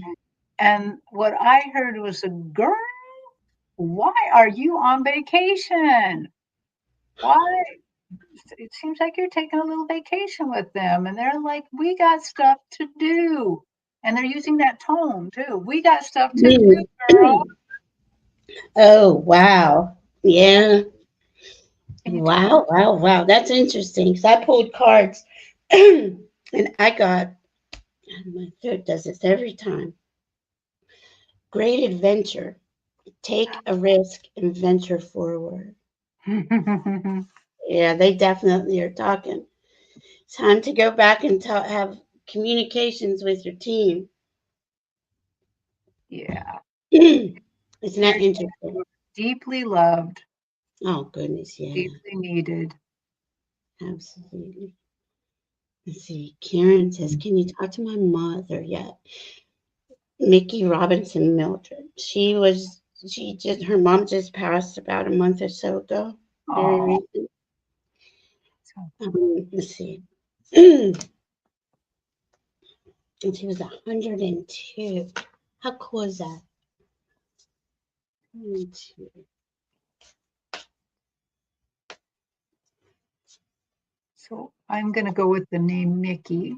B: And what I heard was a girl, why are you on vacation? Why? It seems like you're taking a little vacation with them. And they're like, we got stuff to do. And they're using that tone too. We got stuff to do, girl.
A: Oh, wow. Yeah.
B: Can you tell?
A: Wow. That's interesting because I pulled cards and I got, my third does this every time. Great adventure. Take a risk and venture forward. Yeah, they definitely are talking. Time to go back and have communications with your team.
B: Yeah.
A: Isn't that
B: You're
A: interesting?
B: deeply loved,
A: Oh, goodness. Yeah,
B: deeply needed.
A: absolutely. Let's see. Karen says, can you talk to my mother yet? Mickey Robinson Mildred. Her mom just passed about a month or so ago. Very
B: Oh,
A: recent.
B: so
A: Let's see. And she was 102. How cool is that? Me too.
B: So I'm going to go with the name Mickey.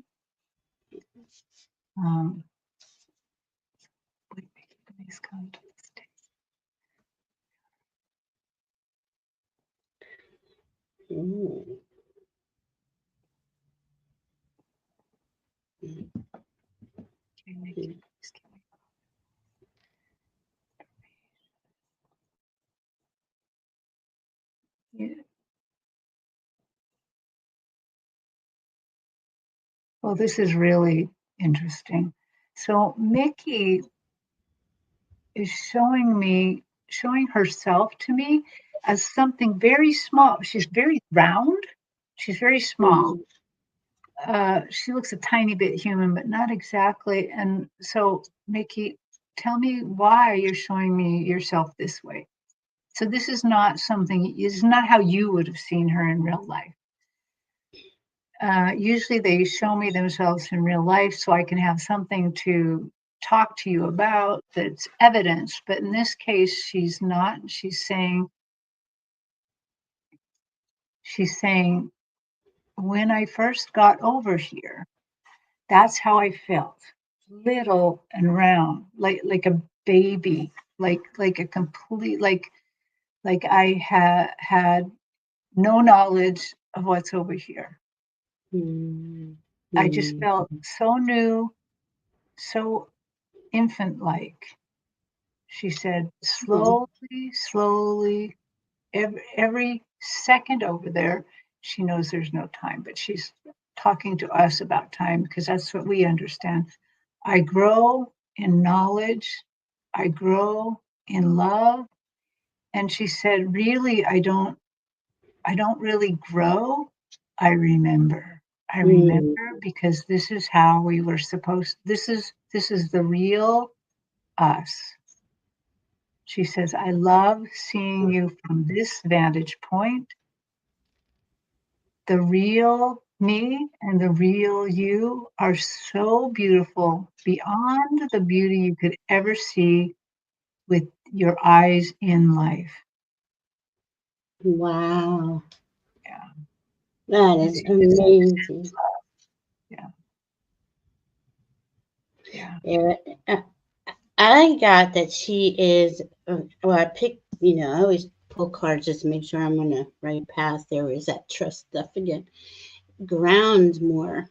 B: Please come to the stage.
A: Ooh.
B: Okay, Mickey, please give me. Yeah. Well, this is really interesting. So Mickey is showing herself to me as something very small. She's very round. She's very small. She looks a tiny bit human, but not exactly. And so, Mickey, tell me why you're showing me yourself this way. So this is not something, it's not how you would have seen her in real life. Usually they show me themselves in real life so I can have something to talk to you about that's evidence. But in this case, she's not. She's saying, when I first got over here, that's how I felt. Little and round, like a baby, like a complete, like I had no knowledge of what's over here. I just felt so new, so infant-like. She said, slowly, every second over there, she knows there's no time, but she's talking to us about time because that's what we understand. I grow in knowledge, I grow in love. And she said, really, I don't really grow. I remember because this is how we were supposed, this is the real us. She says, I love seeing you from this vantage point. The real me and the real you are so beautiful, beyond the beauty you could ever see with your eyes in life.
A: Wow.
B: Yeah.
A: That is amazing.
B: Yeah. Yeah.
A: Yeah. I got that she is, well, I picked, I always pull cards just to make sure I'm on the right path. There is that trust stuff again. Ground more.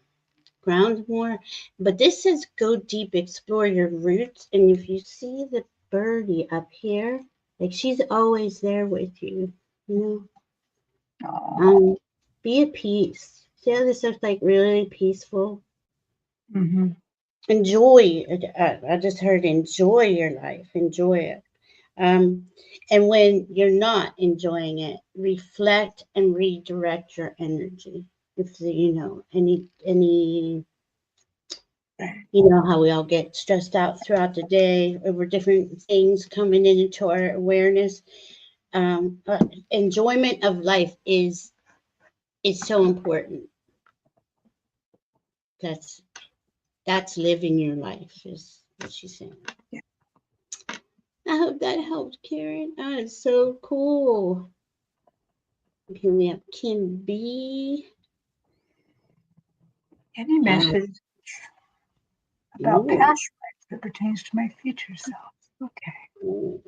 A: But this says go deep, explore your roots. And if you see the birdie up here, like she's always there with you, be at peace. See how this is like really peaceful?
B: Mm-hmm.
A: Enjoy. I just heard enjoy your life. Enjoy it. And when you're not enjoying it, reflect and redirect your energy. If any how we all get stressed out throughout the day over different things coming into our awareness. Enjoyment of life is so important. That's living your life, is what she's saying.
B: Yeah.
A: I hope that helped, Karen. That is so cool. Here we have Kim B.
B: Any message about past life that pertains to my future self? Okay.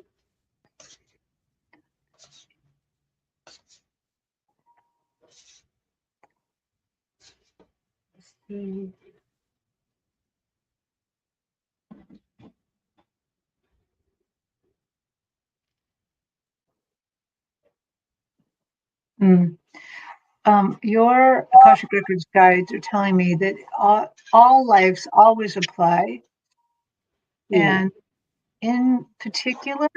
B: Your Akashic Records guides are telling me that all lives always apply. And in particular,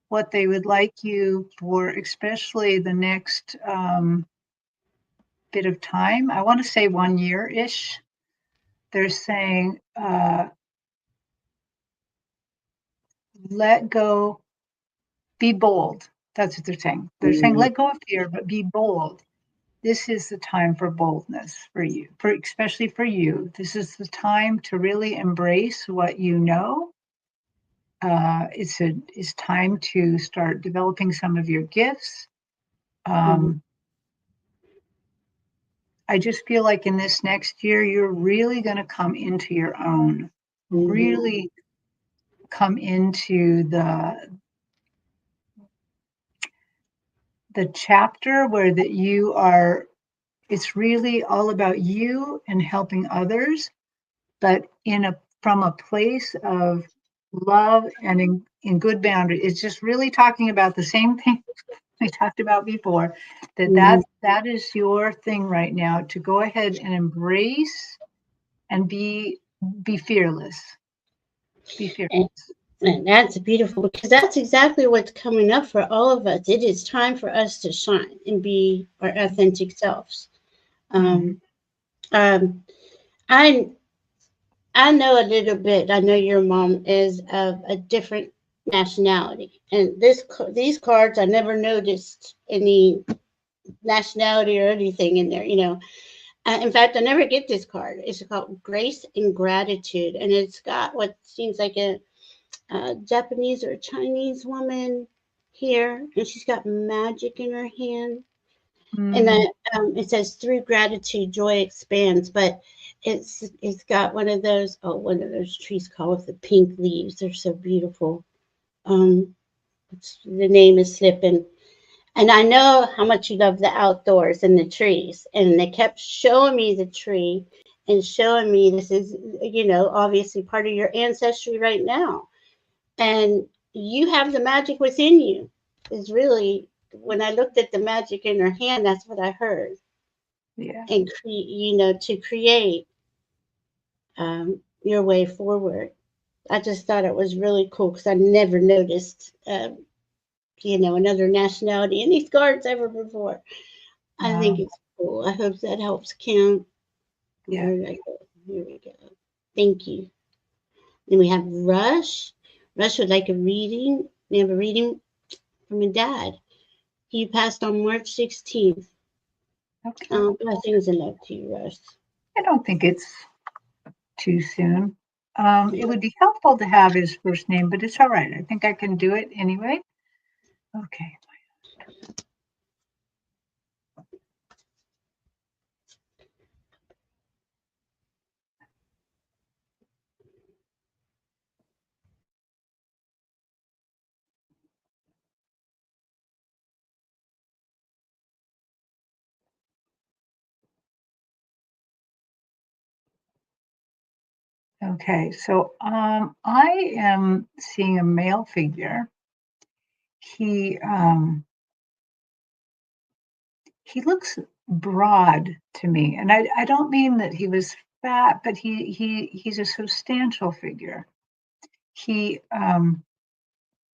B: what they would like you for, especially the next bit of time, I want to say 1 year-ish, they're saying, let go, be bold. That's what they're saying. They're saying, let go of fear, but be bold. This is the time for boldness for you, especially for you. This is the time to really embrace what you know It's time to start developing some of your gifts. I just feel like in this next year, you're really going to come into your own, really come into the chapter where that you are, it's really all about you and helping others, but from a place of love and in good boundary. It's just really talking about the same thing we talked about before, that is your thing right now, to go ahead and embrace and be fearless. Be fearless.
A: And that's beautiful, because that's exactly what's coming up for all of us. It is time for us to shine and be our authentic selves. I I know a little bit. I know your mom is of a different nationality, and these cards, I never noticed any nationality or anything in there. In fact, I never get this card. It's called Grace and Gratitude, and it's got what seems like a Japanese or Chinese woman here, and she's got magic in her hand. And then it says, through gratitude, joy expands. But it's got one of those trees called with the pink leaves. They're so beautiful. The name is slipping. And I know how much you love the outdoors and the trees. And they kept showing me the tree and showing me this is, obviously part of your ancestry right now. And you have the magic within you. Is really, when I looked at the magic in her hand, that's what I heard.
B: Yeah.
A: And to create your way forward. I just thought it was really cool, because I never noticed, another nationality in these cards ever before. I think it's cool. I hope that helps, Kim.
B: Yeah.
A: Where did I go? Here we go. Thank you. Then we have Rush. Rush would like a reading. We have a reading from a dad. He passed on March 16th.
B: Okay.
A: Blessings and love to you, Rush.
B: I don't think it's too soon. It would be helpful to have his first name, but it's all right. I think I can do it anyway. Okay. Okay, so I am seeing a male figure. He looks broad to me, and I don't mean that he was fat, but he's a substantial figure. He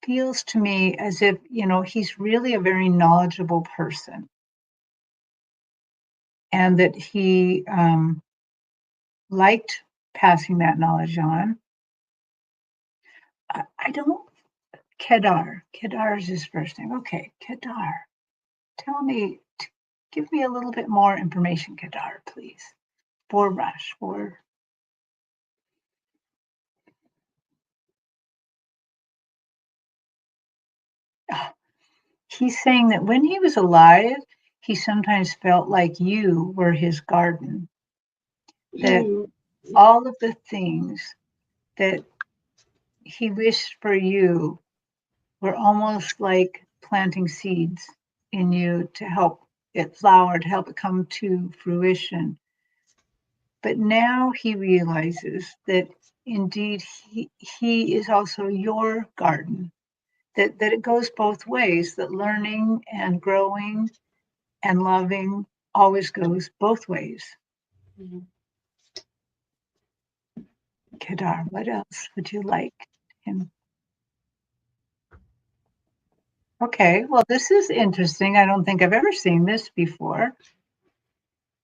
B: feels to me as if he's really a very knowledgeable person, and that he liked passing that knowledge on. I don't. Kedar. Kedar is his first name. Okay, Kedar. Give me a little bit more information, Kedar, please. For Rush, for. He's saying that when he was alive, he sometimes felt like you were his garden. That all of the things that he wished for you were almost like planting seeds in you to help it flower, to help it come to fruition. But now he realizes that indeed he is also your garden, that it goes both ways, that learning and growing and loving always goes both ways. Kedar, what else would you like him? Okay, well, this is interesting. I don't think I've ever seen this before.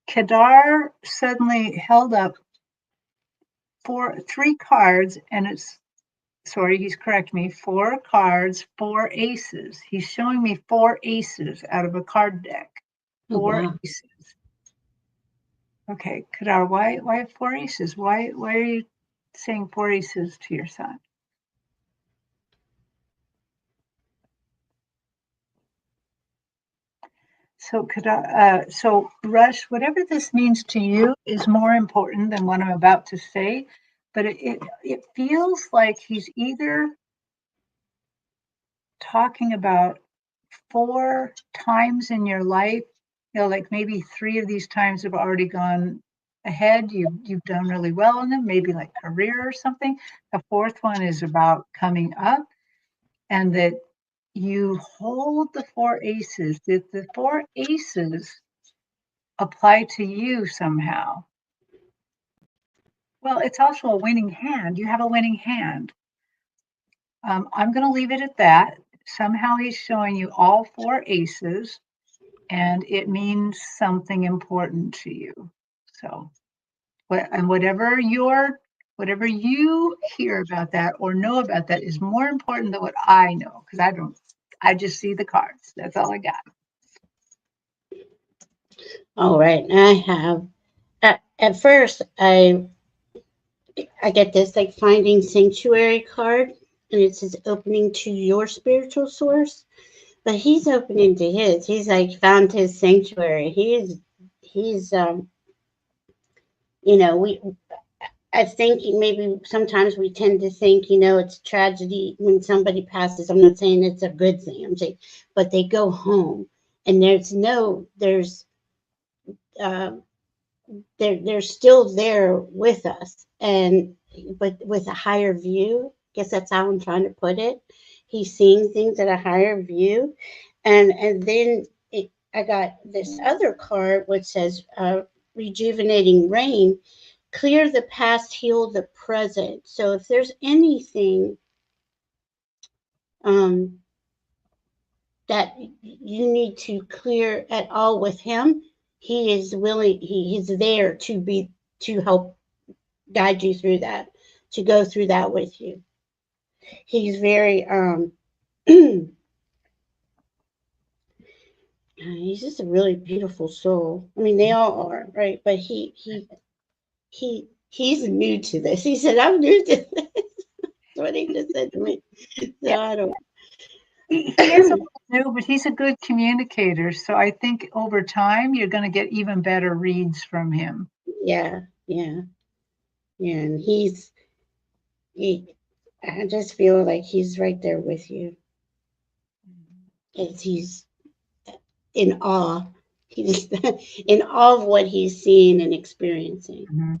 B: Kedar suddenly held up three cards, and he's correcting me, 4 cards, 4 aces. He's showing me 4 aces out of a card deck. 4 aces. Okay, Kedar, why 4 aces? Why are you saying 4 aces to your son? So so Rush, whatever this means to you is more important than what I'm about to say, but it feels like he's either talking about 4 times in your life, like maybe 3 of these times have already gone ahead. You've done really well in them, maybe like career or something. The 4th one is about coming up, and that you hold the 4 aces, that the 4 aces apply to you somehow. Well, it's also a winning hand. You have a winning hand. I'm going to leave it at that. Somehow he's showing you all 4 aces, and it means something important to you. So, whatever you hear about that or know about that is more important than what I know, because I don't. I just see the cards. That's all I got.
A: All right. I have at first I get this like finding sanctuary card, and it says opening to your spiritual source, but he's opening to his. He's like found his sanctuary. He's we I think maybe sometimes we tend to think, it's tragedy when somebody passes. I'm not saying it's a good thing. I'm saying, but they go home, and there's uh, they're still there with us, but with a higher view. I guess that's how I'm trying to put it. He's seeing things at a higher view, and then I got this other card which says rejuvenating rain. Clear the past, heal the present. So if there's anything um, that you need to clear at all with him, he is willing. He is there to help guide you through that, to go through that with you. He's very he's just a really beautiful soul. I mean, they all are, right? But he's new to this. He said, "I'm new to this." That's what he just said to me. So
B: Yeah.
A: I don't.
B: He is a little new, but he's a good communicator. So I think over time you're going to get even better reads from him.
A: Yeah, yeah, yeah. And I just feel like he's right there with you. As he's in awe. He's in awe of what he's seeing and experiencing.
B: Mm-hmm.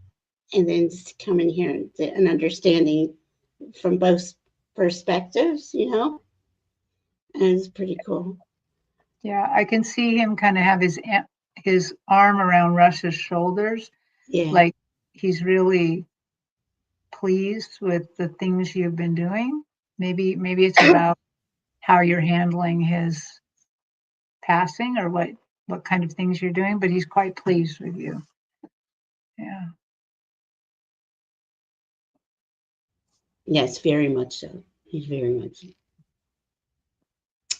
A: And then just coming here and understanding from both perspectives. And it's pretty cool.
B: Yeah, I can see him kind of have his arm around Russ's shoulders,
A: Yeah.
B: like he's really pleased with the things you've been doing. Maybe it's about how you're handling his passing or what kind of things you're doing, but he's quite pleased with you. Yeah.
A: Yes, very much so. He's very much so.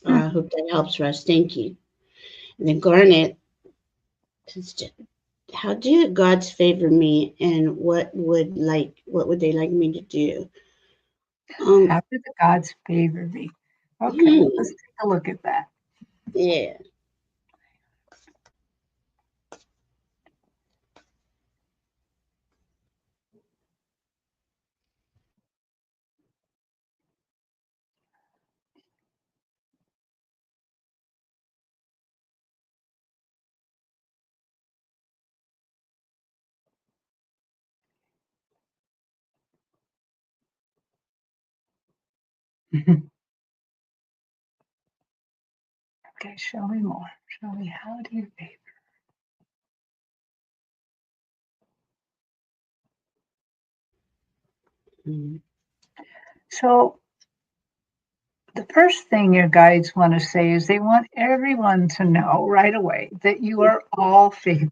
A: I hope that helps, Russ. Thank you. And then Garnet, how do gods favor me, and what would they like me to do?
B: How do the gods favor me? Okay, let's take a look at that.
A: Yeah.
B: Okay, show me more. Show me how do you favor?
A: Mm-hmm.
B: So the first thing your guides want to say is they want everyone to know right away that you are all favored.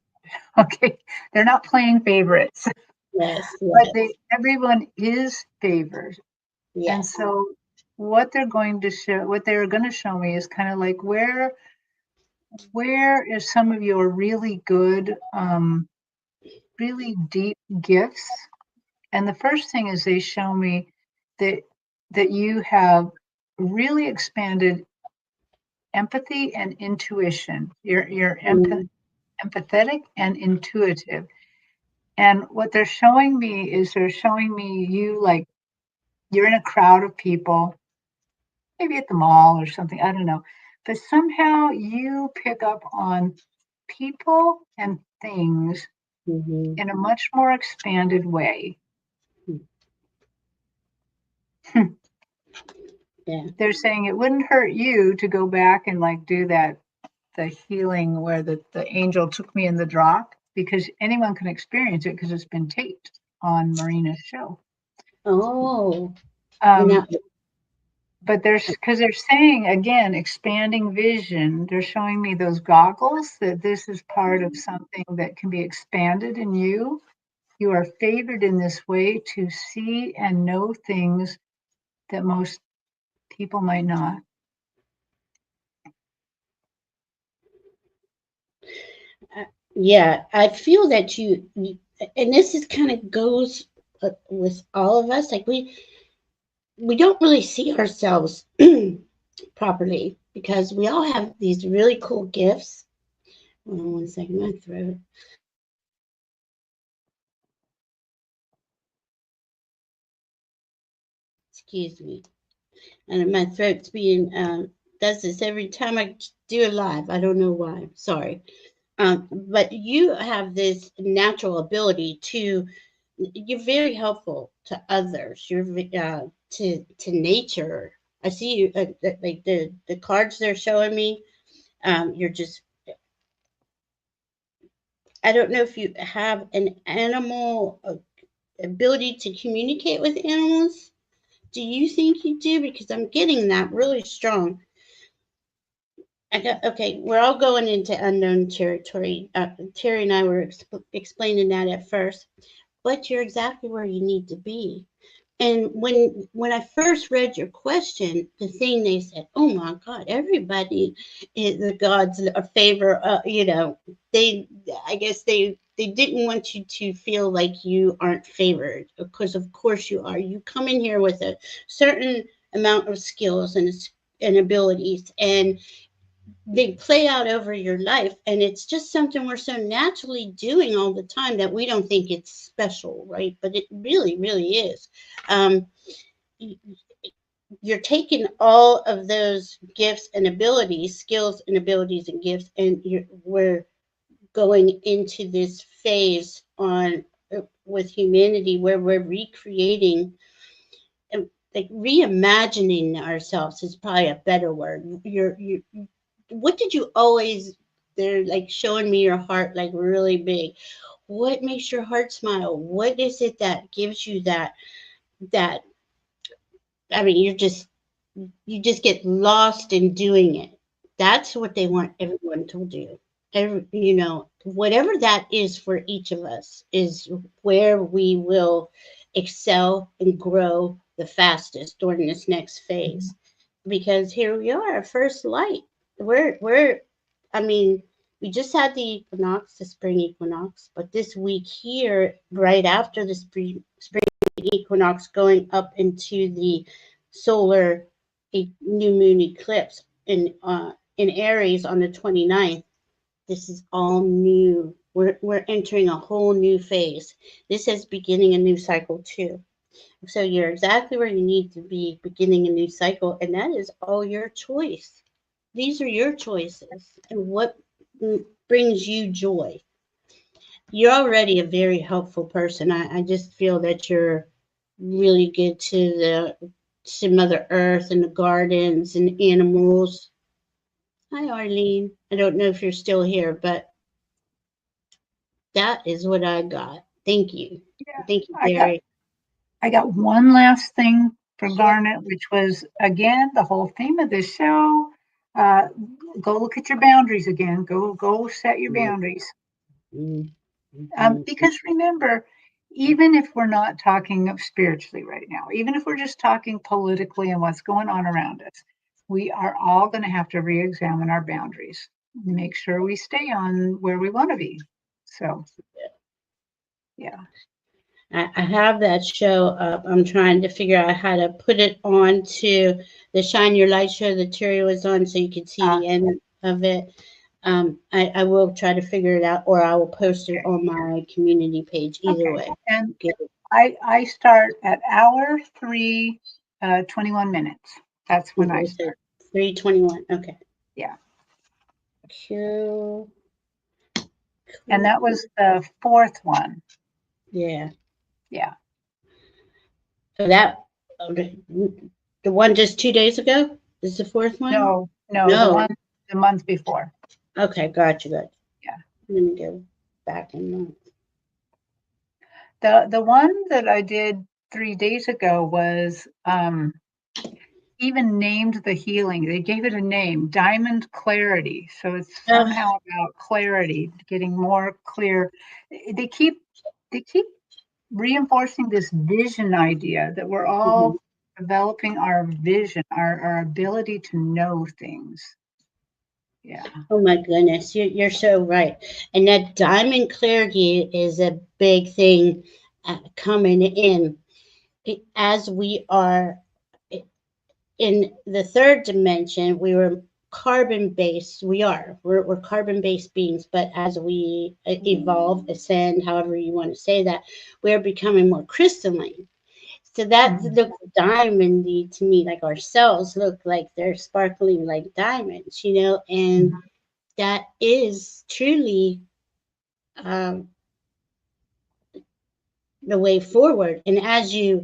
B: Okay, they're not playing favorites,
A: Yes.
B: but
A: Yes.
B: everyone is favored. And
A: Yes.
B: so what they're going to show me is kind of like where is some of your really good, really deep gifts. And the first thing is they show me that you have really expanded empathy and intuition. You're
A: Mm.
B: empathetic and intuitive. And what they're showing me is they're showing me you like you're in a crowd of people, maybe at the mall or something, I don't know. But somehow you pick up on people and things
A: Mhm.
B: in a much more expanded way.
A: Yeah.
B: They're saying it wouldn't hurt you to go back and like do that, the healing where the angel took me in the drop, because anyone can experience it because it's been taped on Marina's show.
A: Oh.
B: Um,
A: Now,
B: but there's because they're saying again, expanding vision. They're showing me those goggles that this is part of something that can be expanded in you. You are favored in this way to see and know things that most people might not.
A: yeah, I feel that and this is kind of goes with all of us. Like we don't really see ourselves properly because we all have these really cool gifts. Hold on one second, my throat. Excuse me. And my throat's being does this every time I do a live. I don't know why. Sorry. But you have this natural ability to. You're very helpful to others. You're to nature. I see you like the cards they're showing me. You're just. I don't know if you have an animal ability to communicate with animals. Do you think you do? Because I'm getting that really strong. Okay, we're all going into unknown territory. Terry and I were explaining that at first, but you're exactly where you need to be. And when I first read your question, the thing they said, "Oh my God, everybody is the gods a favor." They, I guess they didn't want you to feel like you aren't favored, because of course you are. You come in here with a certain amount of skills and abilities, and they play out over your life, and it's just something we're so naturally doing all the time that we don't think it's special, right? But it really really is. um, you're taking all of those gifts and abilities, skills and abilities and gifts, and we're going into this phase on with humanity where we're recreating, like reimagining ourselves is probably a better word. You what did you always, they're like showing me your heart like really big. What makes your heart smile? What is it that gives you that I mean, you just get lost in doing it. That's what they want everyone to do. Whatever that is for each of us is where we will excel and grow the fastest during this next phase. Because here we are, first light. We're I mean, we just had the equinox, the spring equinox, but this week here, right after the spring equinox, going up into the solar new moon eclipse in Aries on the 29th. This is all new. We're entering a whole new phase. This is beginning a new cycle too. So you're exactly where you need to be, beginning a new cycle, and that is all your choice. These are your choices, and what brings you joy. You're already a very helpful person. I just feel that you're really good to Mother Earth and the gardens and animals. Hi, Arlene. I don't know if you're still here, but that is what I got. Thank you.
B: Yeah,
A: Thank you,
B: I got
A: Terry.
B: I got one last thing for
A: Sure.
B: Garnet, which was again the whole theme of this show. Uh, Go look at your boundaries again. Go set your boundaries.
A: Mm-hmm.
B: Because remember, even if we're not talking spiritually right now, even if we're just talking politically and what's going on around us, we are all going to have to re-examine our boundaries, make sure we stay on where we want to be. So, yeah.
A: I have that show up. I'm trying to figure out how to put it on to the Shine Your Light show that Terry was on so you could see the end of it. I will try to figure it out, or I will post it on my community page. Either way.
B: And I start at hour 3, 21 minutes. That's when I start.
A: 3:21. Okay.
B: Yeah.
A: Cool.
B: And that was the 4th one.
A: Yeah.
B: Yeah.
A: So that the one just 2 days ago is the 4th one?
B: No, the month before.
A: Okay, gotcha.
B: Yeah.
A: I'm gonna go back in month.
B: The one that I did 3 days ago was even named the healing. They gave it a name, Diamond Clarity. So it's somehow about clarity, getting more clear. They keep reinforcing this vision idea that we're all developing our vision, our ability to know things. Yeah.
A: Oh my goodness, you're so right. And that diamond clarity is a big thing coming in as we are in the third dimension. We were carbon based. We're carbon based beings, but as we evolve, ascend, however you want to say that, we're becoming more crystalline. So that looks diamondy to me, like our cells look like they're sparkling like diamonds, and that is truly um, the way forward. And as we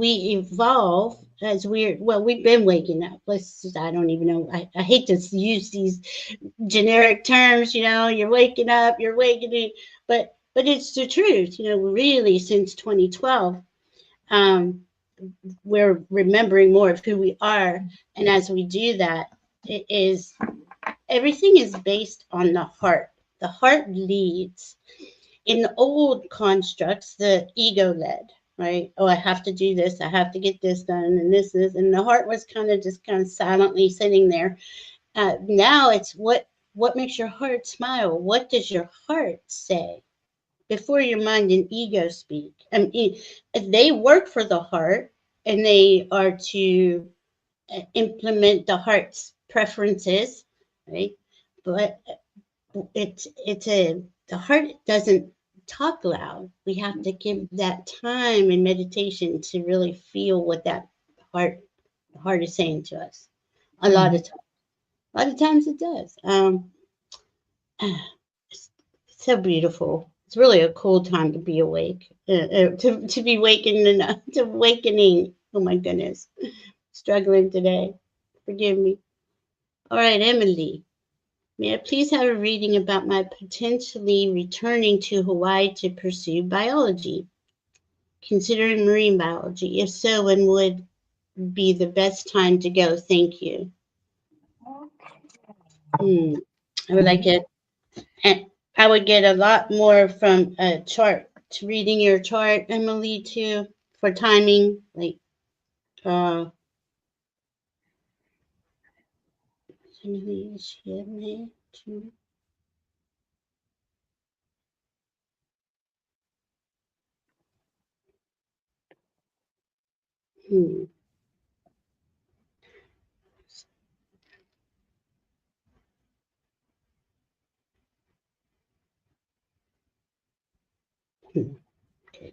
A: evolve, we've been waking up. I don't even know. I hate to use these generic terms. You're waking up, you're awakening, but it's the truth. Really, since 2012. We're remembering more of who we are, and as we do that, everything is based on the heart. The heart leads. In the old constructs, the ego led, right? Oh, I have to do this, I have to get this done, and this is, and the heart was kind of silently sitting there. Now it's what makes your heart smile. What does your heart say? Before your mind and ego speak. They work for the heart, and they are to implement the heart's preferences, right? But the heart doesn't talk loud. We have to give that time in meditation to really feel what that heart is saying to us. A lot of times it does. It's so beautiful. It's really a cool time to be awake, to be awakening. Oh my goodness, struggling today. Forgive me. All right, Emily, may I please have a reading about my potentially returning to Hawaii to pursue biology, considering marine biology? If so, when would be the best time to go? Thank you. I would like it. And I would get a lot more from a chart, to reading your chart, Emily, too, for timing. Like, Emily, is she at me too? Okay.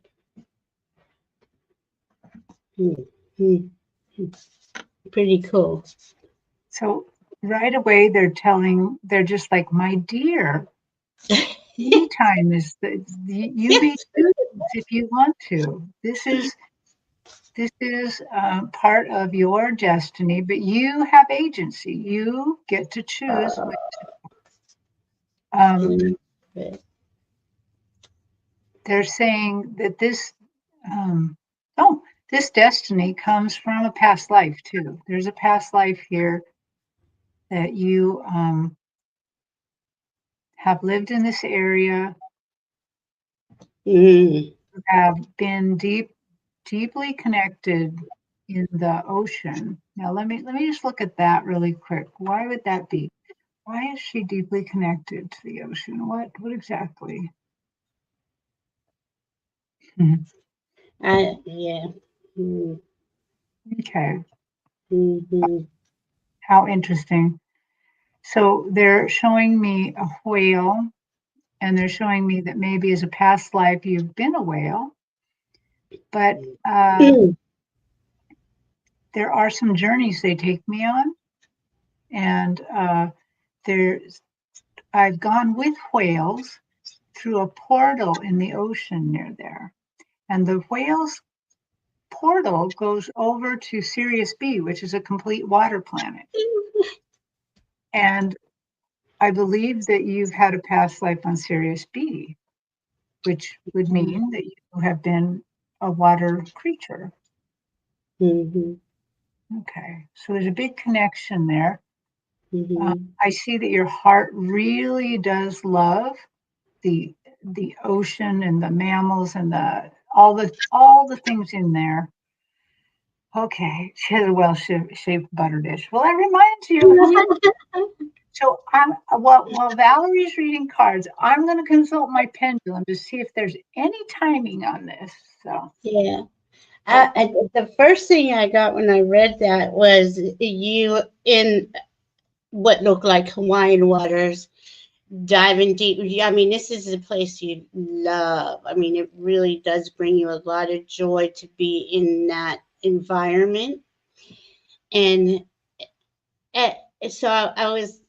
A: Pretty cool.
B: So right away they're just like, my dear, anytime is you be students if you want to. This is part of your destiny, but you have agency. You get to choose. They're saying that this destiny comes from a past life too. There's a past life here that you have lived in this area, have been deeply connected in the ocean. Now let me just look at that really quick. Why would that be? Why is she deeply connected to the ocean? What exactly? Mhm.
A: Yeah. Mm,
B: Okay.
A: mm-hmm.
B: How interesting. So they're showing me a whale, and they're showing me that maybe as a past life you've been a whale, but there are some journeys they take me on, and there's I've gone with whales through a portal in the ocean near there, and the whales portal goes over to Sirius B, which is a complete water planet. And I believe that you've had a past life on Sirius B, which would mean that you have been a water creature.
A: Mm-hmm.
B: Okay, so there's a big connection there.
A: Mm-hmm.
B: I see that your heart really does love the ocean and the mammals and all the things in there. Okay, she has a well-shaped butter dish. Well, that reminds you. So while Valerie's reading cards, I'm going to consult my pendulum to see if there's any timing on this. So
A: Yeah. The first thing I got when I read that was you in what looked like Hawaiian waters, diving deep. I mean, this is a place you love. I mean, it really does bring you a lot of joy to be in that environment. And uh, so I was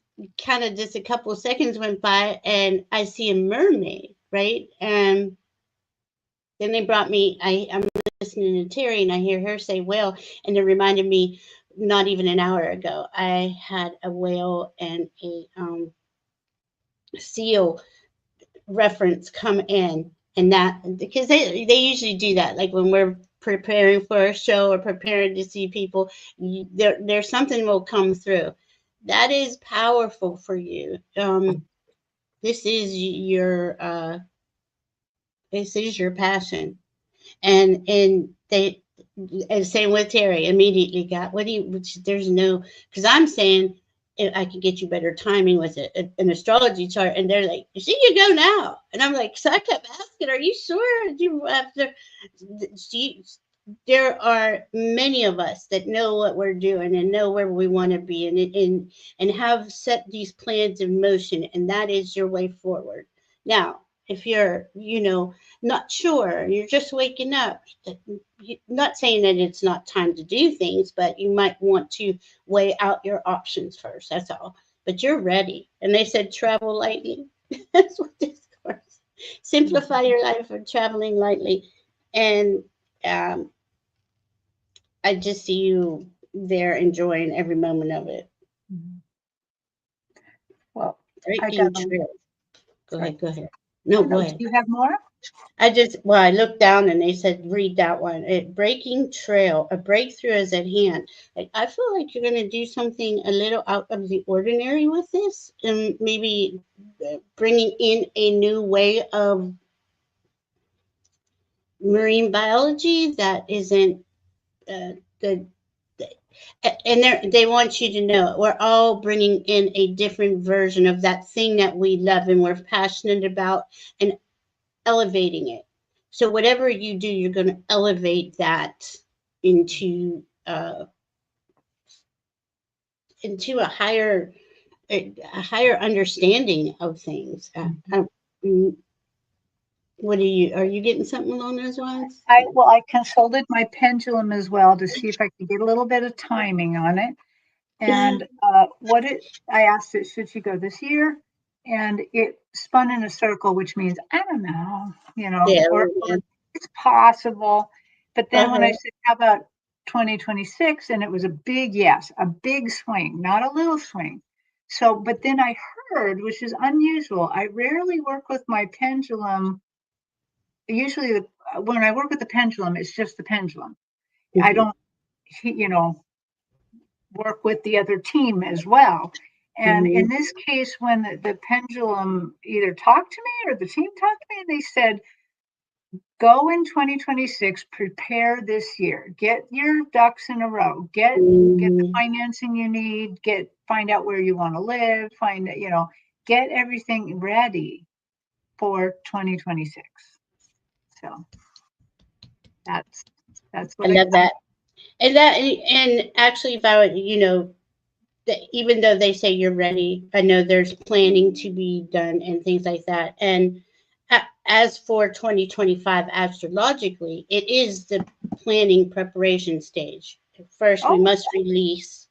A: kind of just a couple of seconds went by, and I see a mermaid, right? And then they brought me. I'm listening to Terry, and I hear her say whale, and it reminded me. Not even an hour ago, I had a whale and a seal reference come in, and that because they usually do that, like when we're preparing for a show or preparing to see people, there's something will come through that is powerful for you. This is your this is your passion, and they, and same with Terry, immediately got what do you, which there's no, because I'm saying I could get you better timing with an astrology chart, and they're like, she can go now, and I'm like, so I kept asking, are you sure? Do you have to? She, there are many of us that know what we're doing and know where we want to be, and have set these plans in motion, and that is your way forward. Now, if you're, not sure, you're just waking up, not saying that it's not time to do things, but you might want to weigh out your options first. That's all. But you're ready. And they said travel lightly. That's what this course. Simplify your life for traveling lightly. And um, I just see you there enjoying every moment of it.
B: well, I got
A: Breaking
B: a,
A: trail. Go
B: sorry.
A: ahead. Go ahead. No, go
B: Do
A: ahead.
B: you have more?
A: I looked down and they said, read that one. Breaking trail, a breakthrough is at hand. Like, I feel like you're going to do something a little out of the ordinary with this, and maybe bringing in a new way of marine biology that isn't the, and they want you to know we're all bringing in a different version of that thing that we love and we're passionate about, and elevating it. So whatever you do, you're going to elevate that into into a higher understanding of things. Mm, what are you getting something along those lines?
B: I consulted my pendulum as well to see if I could get a little bit of timing on it. And I asked it, should she go this year? And it spun in a circle, which means, I don't know,
A: Yeah.
B: or it's possible. But then when I
A: Uh-huh.
B: said, how about 2026? And it was a big yes, a big swing, not a little swing. So, but then I heard, which is unusual, I rarely work with my pendulum. Usually, when I work with the pendulum, it's just the pendulum. I
A: Mhm.
B: don't, work with the other team as well. And in
A: Mhm.
B: this case, when the pendulum either talked to me or the team talked to me, they said, go in 2026, prepare this year, get your ducks in a row, get the
A: Mhm.
B: financing you need, find out where you want to live, get everything ready for 2026. So That's
A: I
B: what
A: love that. And actually, Valerie, you know, even though they say you're ready, I know there's planning to be done and things like that. And as for 2025 astrologically, it is the planning preparation stage. First, we
B: Oh,
A: must release.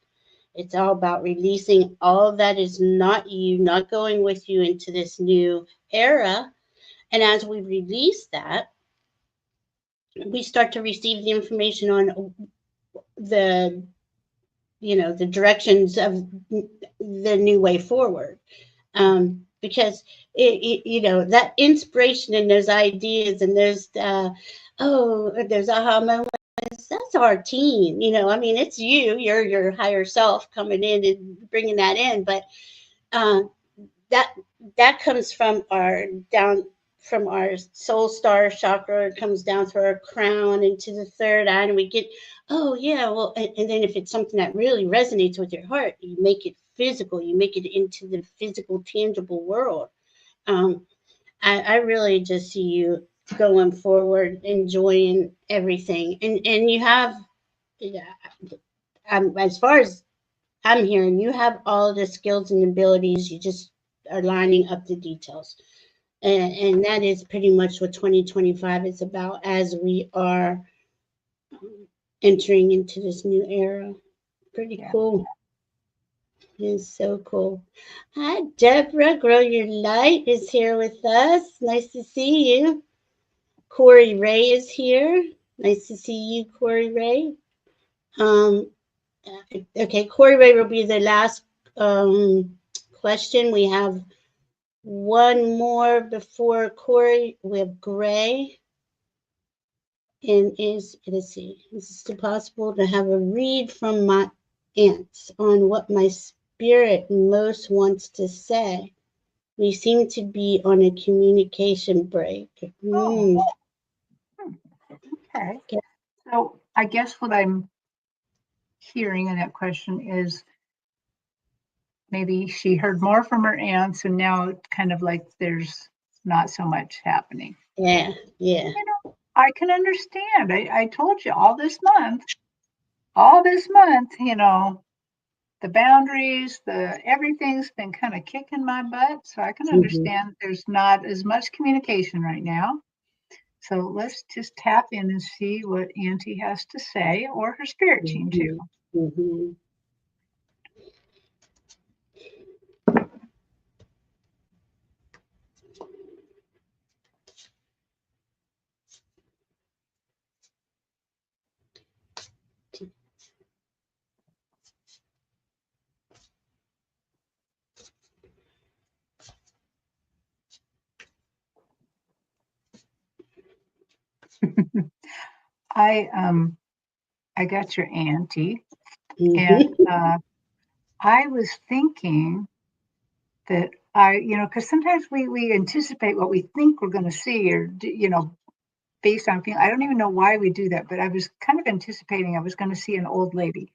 A: It's all about releasing all that is not you, not going with you into this new era. And as we release that, we start to receive the information on the, you know, the directions of the new way forward. Because you know, that inspiration and those ideas and those there's aha moments, that's our team. You know, I mean, it's you're your higher self coming in and bringing that in. But uh, that that comes from our down from our soul star chakra. It comes down through our crown into the third eye, and we get, oh yeah, well, and then if it's something that really resonates with your heart, you make it physical. You make it into the physical, tangible world. um, I really just see you going forward, enjoying everything, and you have, yeah, as far as I'm hearing, you have all the skills and abilities. You just are lining up the details. And that is pretty much what 2025 is about as we are entering into this new era. Pretty
B: yeah.
A: cool. It's so cool. Hi, Deborah. Grow Your Light is here with us. Nice to see you. Corey Ray is here. Nice to see you, Corey Ray. Um, okay, Corey Ray will be the last question. We have one more before Corey. We have Gray. And let's see, is it possible to have a read from my aunts on what my spirit most wants to say? We seem to be on a communication break.
B: Oh,
A: Mm.
B: okay.
A: Okay.
B: So I guess what I'm hearing in that question is maybe she heard more from her aunts, and now it's kind of like there's not so much happening.
A: Yeah, yeah.
B: You know, I can understand. I told you all this month, you know, the boundaries, the everything's been kind of kicking my butt. So I can
A: Mhm,
B: understand there's not as much communication right now. So let's just tap in and see what Auntie has to say, or her spirit team too.
A: mhm, mhm.
B: I got your Auntie, and
A: Mhm.
B: I was thinking that because sometimes we anticipate what we think we're going to see, or based on feeling. I don't even know why we do that, but I was kind of anticipating I was going to see an old lady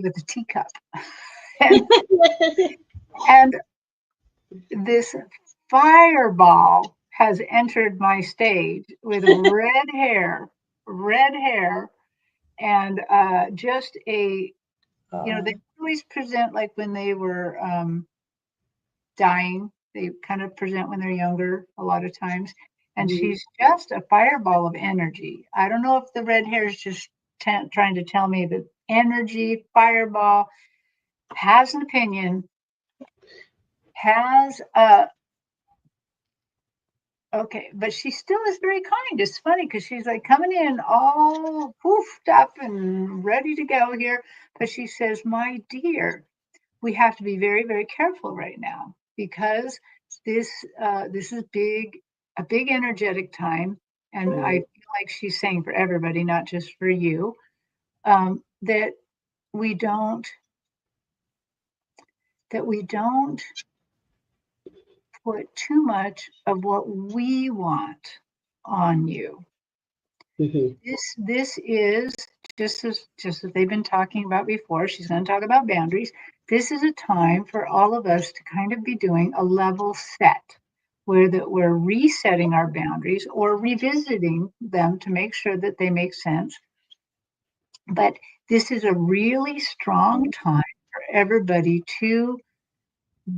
B: with a teacup, and and this fireball has entered my stage with red hair, and just they
A: Oh,
B: always present like when they were dying. They kind of present when they're younger a lot of times. And
A: mhm.
B: she's just a fireball of energy. I don't know if the red hair is just trying to tell me that energy, fireball, has an opinion, has a, okay, but she still is very kind. It's funny because she's like coming in all poofed up and ready to go here. But she says, my dear, we have to be very, very careful right now because this this is a big energetic time, and I
A: Mhm,
B: feel like she's saying for everybody, not just for you, that we don't that we don't put too much of what we want on you.
A: mhm,
B: This is just as they've been talking about before. She's going to talk about boundaries. This is a time for all of us to kind of be doing a level set. we're resetting our boundaries or revisiting them to make sure that they make sense. But this is a really strong time for everybody to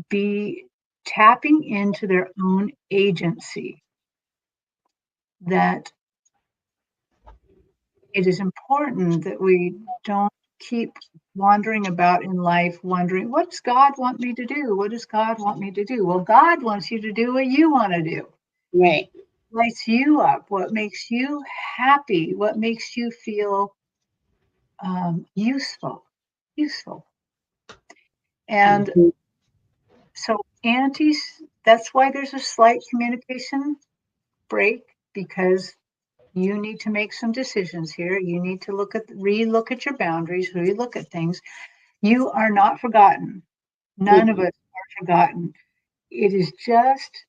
B: be tapping into their own agency. That it is important that we don't keep wandering about in life wondering, what does God want me to do? What does God want me to do? Well, God wants you to do what you want to do.
A: Right.
B: What lights you up, what makes you happy, what makes you feel useful. And
A: Mhm.
B: so aunties, that's why there's a slight communication break, because you need to make some decisions here. You need to relook at your boundaries, relook at things. You are not forgotten. None of us are forgotten. It is just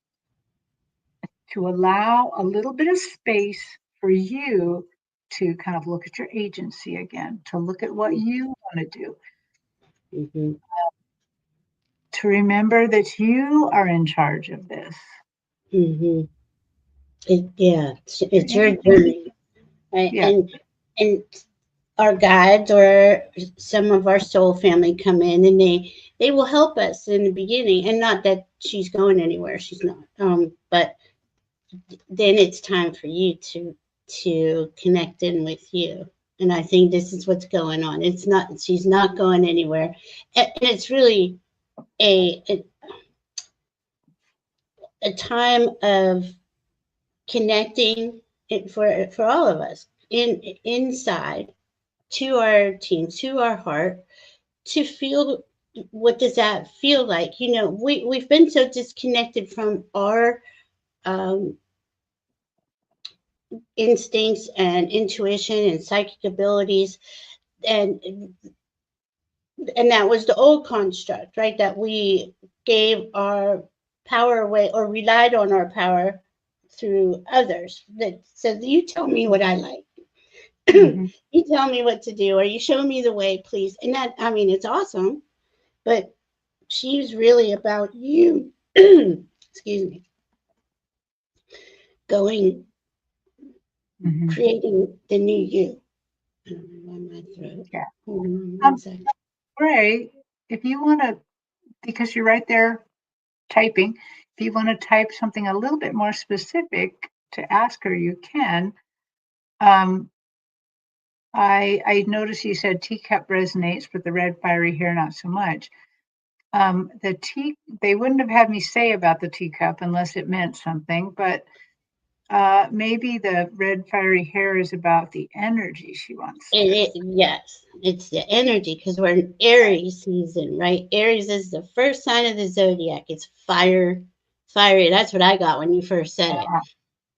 B: to allow a little bit of space for you to kind of look at your agency again, to look at what you want to do,
A: Mm-hmm.
B: to remember that you are in charge of this.
A: Mm-hmm. It's your
B: Anything,
A: journey, right?
B: yeah.
A: And our guides or some of our soul family come in, and they will help us in the beginning. And not that she's going anywhere, she's not. But then it's time for you to connect in with you. And I think this is what's going on. It's not, she's not going anywhere, and it's really a a time of connecting it for all of us inside to our team, to our heart, to feel what does that feel like. We've been so disconnected from our um, instincts and intuition and psychic abilities, and and that was the old construct, right? That we gave our power away or relied on our power through others. That said, you tell me what I like.
B: Mm-hmm.
A: You tell me what to do, or you show me the way, please. And that, I mean, it's awesome, but she's really about you. Excuse me. Going,
B: Mm-hmm.
A: creating the new you. I don't know why my throat.
B: Yeah.
A: Hold on one second.
B: Ray, if you want to, because you're right there typing, if you want to type something a little bit more specific to ask her, you can. I noticed you said teacup resonates, but the red fiery hair not so much. They wouldn't have had me say about the teacup unless it meant something, but maybe the red fiery hair is about the energy she wants to.
A: Yes, it's the energy because we're in Aries season, right? Aries is the first sign of the zodiac. It's fire, fiery. That's what I got when you first said it.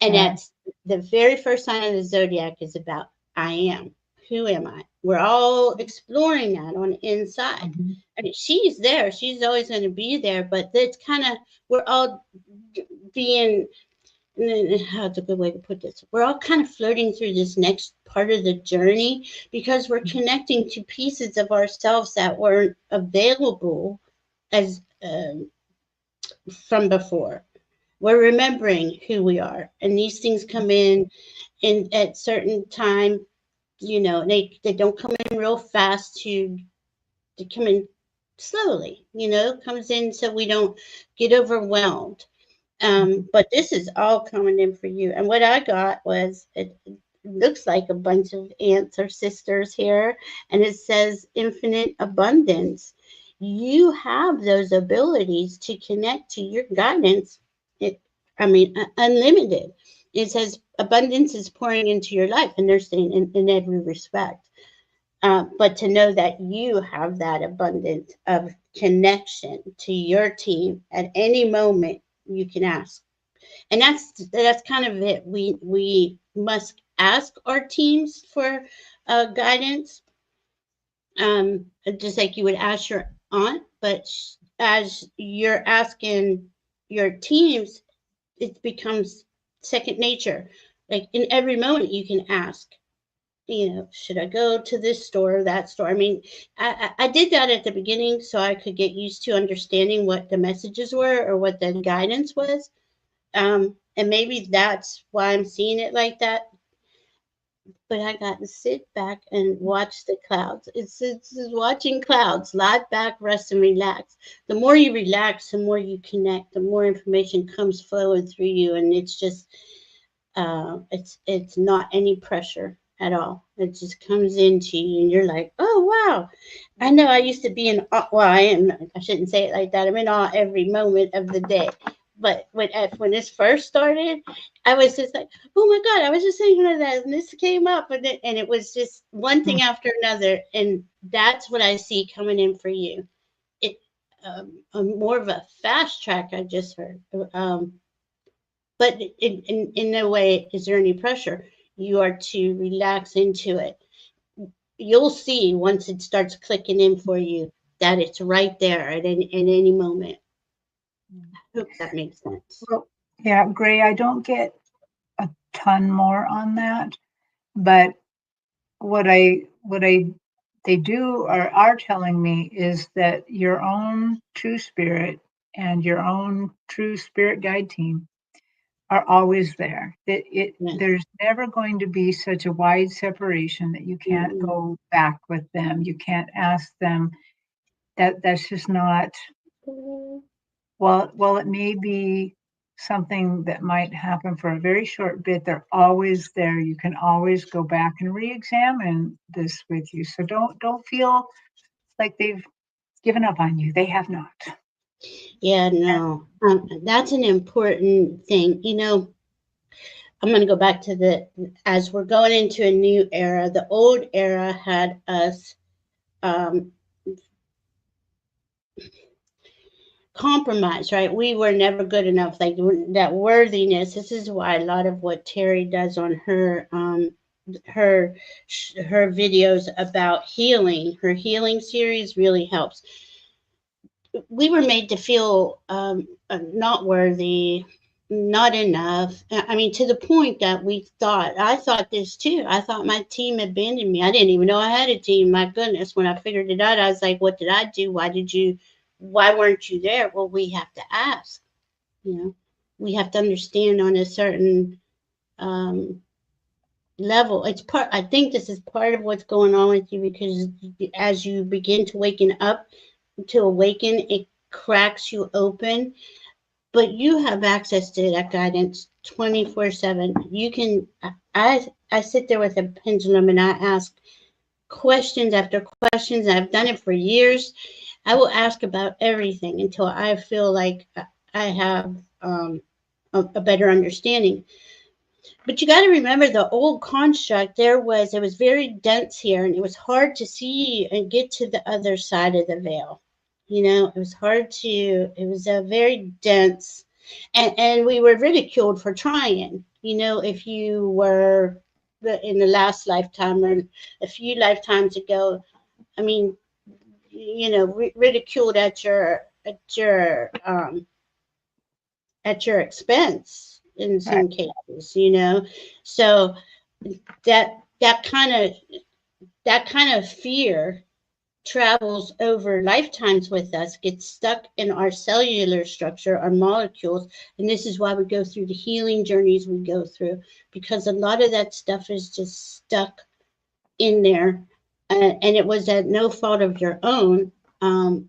A: And
B: Uh,
A: that's the very first sign of the zodiac is about I am. Who am I? We're all exploring that on the inside.
B: mhm.
A: I mean, she's there. She's always going to be there, but it's kind of, we're all being, how's a good way to put this? We're all kind of floating through this next part of the journey because we're connecting to pieces of ourselves that weren't available as from before. We're remembering who we are, and these things come in at certain time. They don't come in real fast. To come in slowly. Comes in so we don't get overwhelmed. But this is all coming in for you. And what I got was, it looks like a bunch of aunts or sisters here, and it says infinite abundance. You have those abilities to connect to your guidance. Unlimited. It says abundance is pouring into your life, and they're saying in every respect. But to know that you have that abundance of connection to your team at any moment, you can ask. And that's kind of it. We must ask our teams for guidance, just like you would ask your aunt. But as you're asking your teams, it becomes second nature. Like in every moment, you can ask. Should I go to this store or that store? I mean, I did that at the beginning so I could get used to understanding what the messages were or what the guidance was. And maybe that's why I'm seeing it like that. But I got to sit back and watch the clouds. It's watching clouds. Lie back, rest, and relax. The more you relax, the more you connect. The more information comes flowing through you, and it's just it's not any pressure at all. It just comes into you, and you're like, oh wow. I know I used to be in awe. Well, I am. I shouldn't say it like that. I'm in awe every moment of the day. But when this first started, I was just like, oh my God, I was just thinking of that, and this came up, and it was just one thing after another, and that's what I see coming in for you. It more of a fast track. I just heard, but in no way is there any pressure. You are to relax into it. You'll see once it starts clicking in for you that it's right there at any moment. I hope that makes sense.
B: Well, yeah, Gray, I don't get a ton more on that, but what they do or are telling me is that your own true spirit and your own true spirit guide team are always there. There's never going to be such a wide separation that you can't go back with them. You can't ask them. That's just not. Well, it may be something that might happen for a very short bit. They're always there. You can always go back and re-examine this with you. So don't feel like they've given up on you. They have not.
A: Yeah, no, that's an important thing. I'm going to go back to as we're going into a new era. The old era had us compromise, right? We were never good enough. Like that worthiness. This is why a lot of what Terri does on her videos about healing, her healing series really helps. We were made to feel not worthy, not enough. I mean, to the point that I thought this too. I thought my team abandoned me. I didn't even know I had a team. My goodness, when I figured it out, I was like, what did I do? Why weren't you there? Well, we have to ask, we have to understand on a certain level. I think this is part of what's going on with you, because as you begin to awaken, it cracks you open, but you have access to that guidance 24/7. You can, I sit there with a pendulum and I ask questions after questions. I've done it for years. I will ask about everything until I feel like I have a better understanding. But you got to remember the old construct. It was very dense here, and it was hard to see and get to the other side of the veil. It was it was a very dense, and we were ridiculed for trying. If you were in the last lifetime or a few lifetimes ago, I mean, ridiculed at your expense in some cases. So that kind of fear travels over lifetimes with us, gets stuck in our cellular structure, our molecules, and this is why we go through the healing journeys we go through, because a lot of that stuff is just stuck in there, and it was at no fault of your own.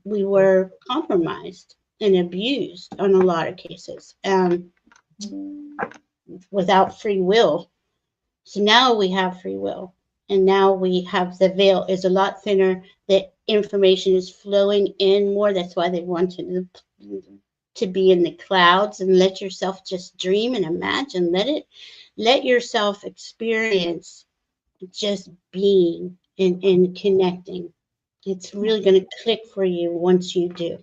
A: We were compromised and abused on a lot of cases, without free will. So now we have free will. And now we have the veil is a lot thinner. The information is flowing in more. That's why they wanted to be in the clouds and let yourself just dream and imagine. Let yourself experience just being and connecting. It's really going to click for you once you do.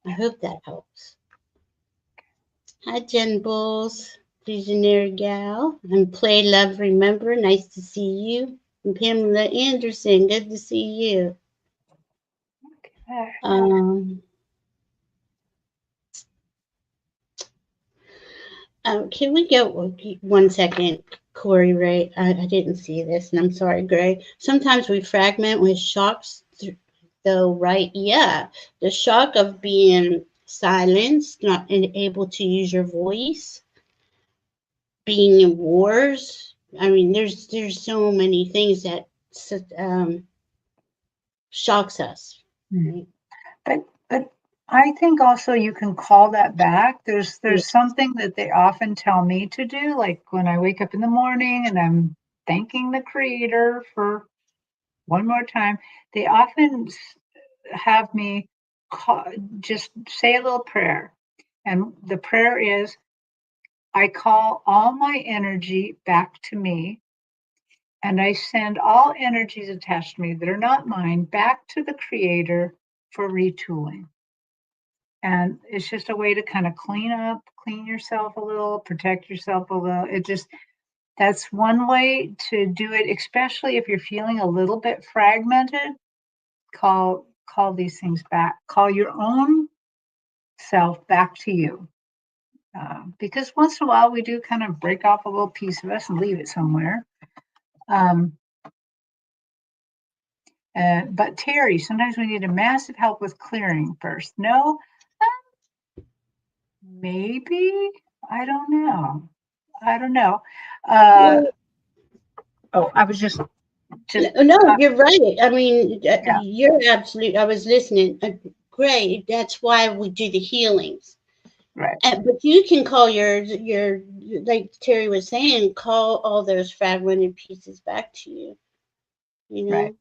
A: I hope that helps. Hi, Jen Bulls. Visionary Gal. And Play Love Remember. Nice to see you. And Pamela Anderson. Good to see you. Can we go 1 second, Corey Ray? I didn't see this, and I'm sorry, Gray. Sometimes we fragment with shocks, though, right? Yeah, the shock of being silenced, not able to use your voice, being in wars. I mean, there's so many things that shocks us. Right?
B: But I think also you can call that back. There's something that they often tell me to do, like when I wake up in the morning and I'm thanking the Creator for one more time. They often have me just say a little prayer, and the prayer is, I call all my energy back to me, and I send all energies attached to me that are not mine back to the Creator for retooling. And it's just a way to kind of clean yourself a little, protect yourself a little. That's one way to do it, especially if you're feeling a little bit fragmented. Call these things back. Call your own self back to you. Because once in a while we do kind of break off a little piece of us and leave it somewhere. But Terry, sometimes we need a massive help with clearing first. No, maybe, I don't know. I was just
A: no, you're right. I mean,
B: yeah.
A: you're absolute. I was listening. Great. That's why we do the healings.
B: Right.
A: But you can call your, like Terry was saying, call all those fragmented pieces back to you. You know,
B: Right.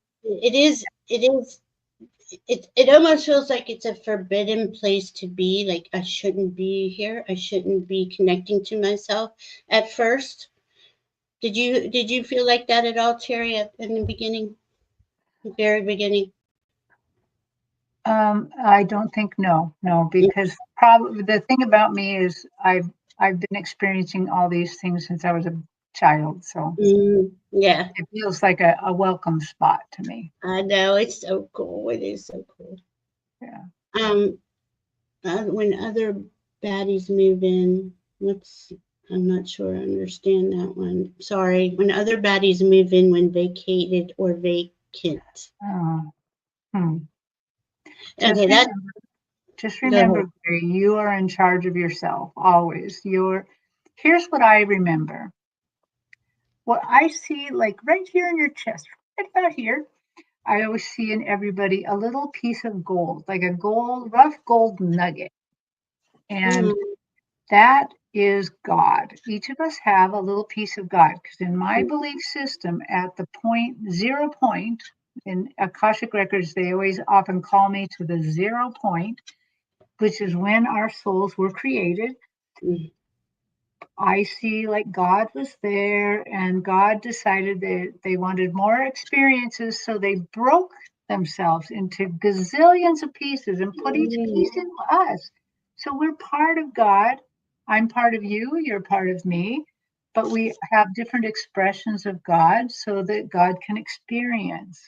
A: It almost feels like it's a forbidden place to be. Like, I shouldn't be here. I shouldn't be connecting to myself at first. Did you feel like that at all, Terry, in the beginning, the very beginning?
B: I don't think no, because probably the thing about me is I've been experiencing all these things since I was a child, so
A: Yeah,
B: it feels like a welcome spot to me.
A: I know, it's so cool. It is so cool.
B: Yeah.
A: When other baddies move in, I'm not sure I understand that one. Sorry. When other baddies move in when vacated or vacant.
B: Oh.
A: Okay,
B: Just
A: go ahead.
B: remember, Gary, you are in charge of yourself always. Here's what I remember. What I see, like right here in your chest, right about here, I always see in everybody a little piece of gold, like a rough gold nugget. And that is God. Each of us have a little piece of God, because in my belief system, at the zero point, in Akashic records, they always often call me to the 0 point, which is when our souls were created. I see like God was there, and God decided that they wanted more experiences, so they broke themselves into gazillions of pieces and put each piece into us. So we're part of God. I'm part of you, you're part of me, but we have different expressions of God so that God can experience.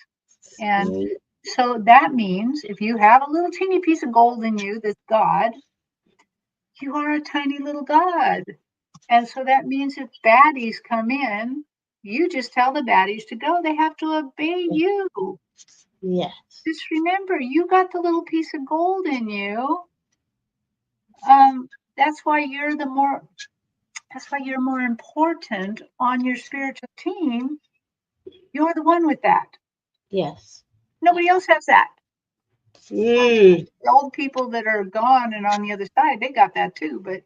B: And so that means if you have a little teeny piece of gold in you that's God, you are a tiny little God. And so that means if baddies come in, you just tell the baddies to go. They have to obey you.
A: Yes.
B: Just remember, you got the little piece of gold in you. That's why you're more important on your spiritual team. You're the one with that.
A: Yes.
B: Nobody else has that.
A: Mm.
B: The old people that are gone and on the other side, they got that too. But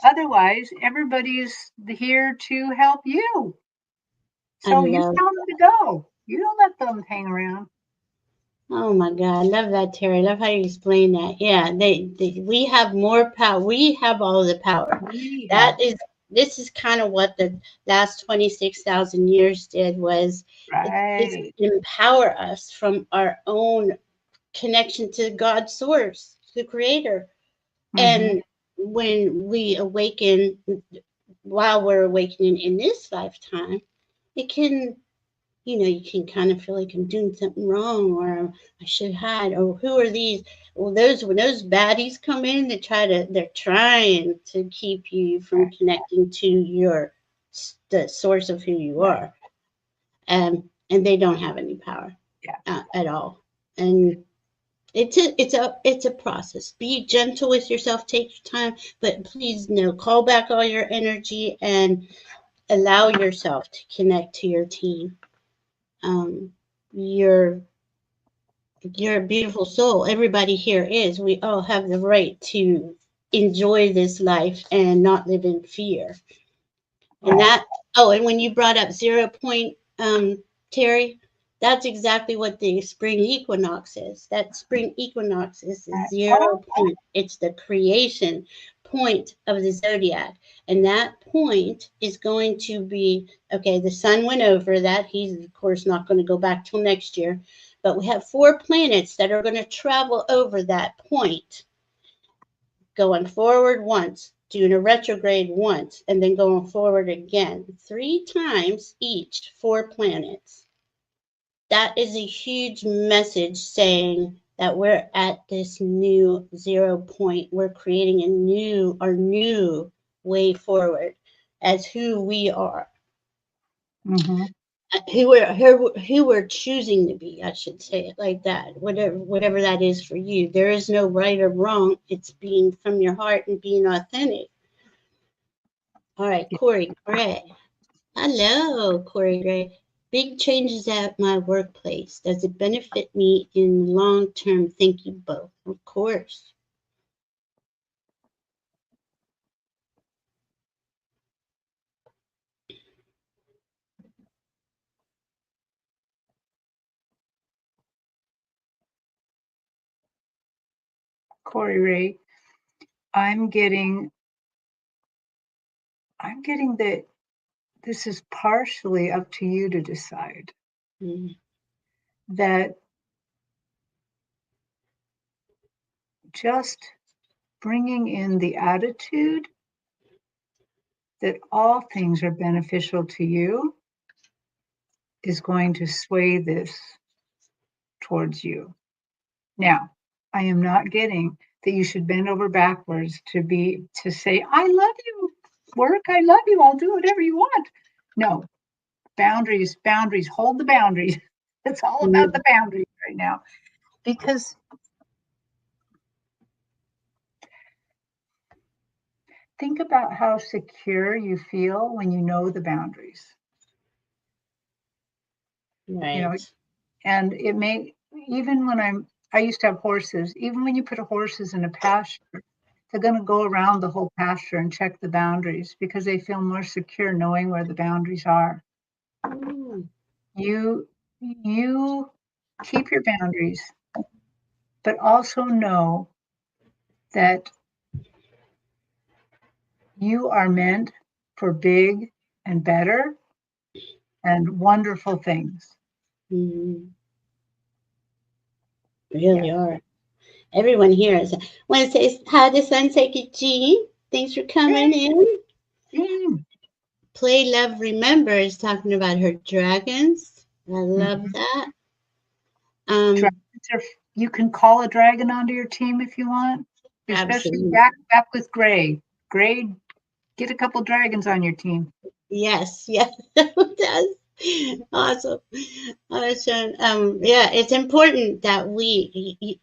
B: otherwise, everybody's here to help you. So you tell them to go. You don't let them hang around.
A: Oh my God, I love that, Terry. I love how you explain that. Yeah, we have more power. We have all the power. This is kind of what the last 26,000 years did, was
B: Right.
A: empower us from our own connection to God's source, the creator. And when we awaken, while we're awakening in this lifetime, it can, you can kind of feel like I'm doing something wrong, or I should hide, or who are these? Well, when those baddies come in, they're trying to keep you from connecting to the source of who you are. And they don't have any power at all. And It's a process. Be gentle with yourself. Take your time, but please call back all your energy and allow yourself to connect to your team. Um, you're you're a beautiful soul. Everybody here is. We all have the right to enjoy this life and not live in fear. And that, oh, and when you brought up 0 point, Terry, that's exactly what the spring equinox is. That spring equinox is the
B: Oh,
A: 0 point. It's the creation point of the zodiac. And that point is going to be, okay, the sun went over that. He's, of course, not going to go back till next year. But we have 4 planets that are going to travel over that point, going forward once, doing a retrograde once, and then going forward again 3 times each, 4 planets. That is a huge message saying that we're at this new 0 point. We're creating our new way forward as who we are.
B: mm-hmm.
A: Who we're choosing to be, I should say it like that. Whatever that is for you. There is no right or wrong. It's being from your heart and being authentic. All right, Corey Gray. Hello, Corey Gray. Big changes at my workplace. Does it benefit me in long term? Thank you both. Of course.
B: Corey Ray, I'm getting that this is partially up to you to decide.
A: Mm.
B: That just bringing in the attitude that all things are beneficial to you is going to sway this towards you. Now, I am not getting that you should bend over backwards to say, I love you, work, I love you, I'll do whatever you want. No, boundaries, hold the boundaries. It's all about the boundaries right now. Because think about how secure you feel when you know the boundaries.
A: Right.
B: You know, and it may, even when I used to have horses, even when you put horses in a pasture, they're going to go around the whole pasture and check the boundaries because they feel more secure knowing where the boundaries are.
A: Mm.
B: You keep your boundaries, but also know that you are meant for big and better and wonderful things.
A: Mm. Really are. Everyone here is. Want to say hi to Sunset Jean. Thanks for coming in. Play Love Remember is talking about her dragons. I love that.
B: You can call a dragon onto your team if you want, especially back with Gray. Gray, get a couple dragons on your team.
A: Yes, that's awesome. Yeah, it's important that we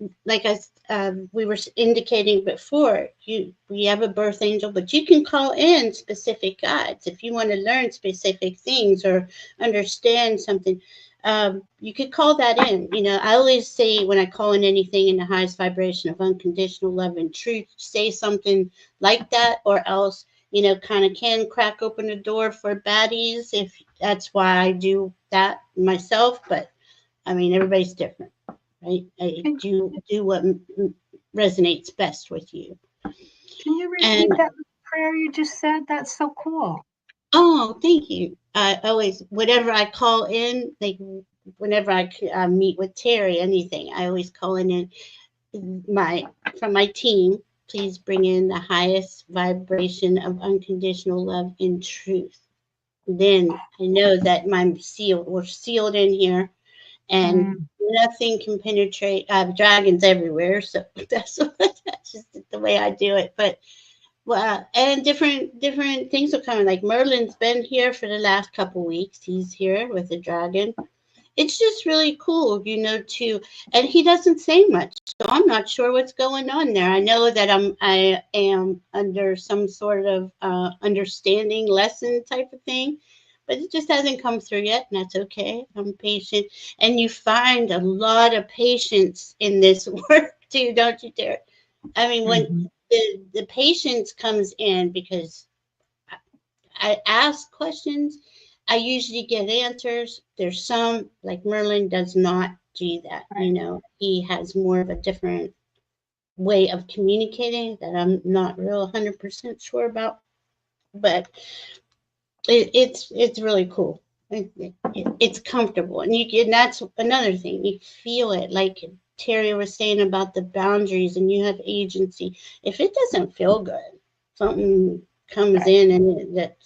A: were indicating before, we have a birth angel, but you can call in specific guides if you want to learn specific things or understand something. You could call that in. I always say when I call in anything in the highest vibration of unconditional love and truth, say something like that, or else kind of can crack open a door for baddies. If that's why I do that myself, but I mean everybody's different, right? I do what resonates best with you.
B: Can you repeat that prayer you just said? That's so cool.
A: Oh, thank you. I always, whatever I call in, like whenever I meet with Terry, anything, I always call in from my team. Please bring in the highest vibration of unconditional love and truth. Then I know that we're sealed in here, and nothing can penetrate. I have dragons everywhere, so that's just the way I do it. But and different things are coming. Like Merlin's been here for the last couple weeks. He's here with a dragon, it's just really cool, you know, and he doesn't say much, so I'm not sure what's going on there. I know that I am under some sort of understanding lesson type of thing, but it just hasn't come through yet, and that's okay. I'm patient, and you find a lot of patience in this work too, don't you, Terry? I mean, when
B: Mhm.
A: the patience comes in, because I ask questions, I usually get answers. There's some, like Merlin does not do that. You
B: Right.
A: know, he has more of a different way of communicating that I'm not real 100% sure about. But it's really cool. It's comfortable, and and that's another thing. You feel it, like Terry was saying about the boundaries, and you have agency. If it doesn't feel good, something comes
B: Right.
A: in, and that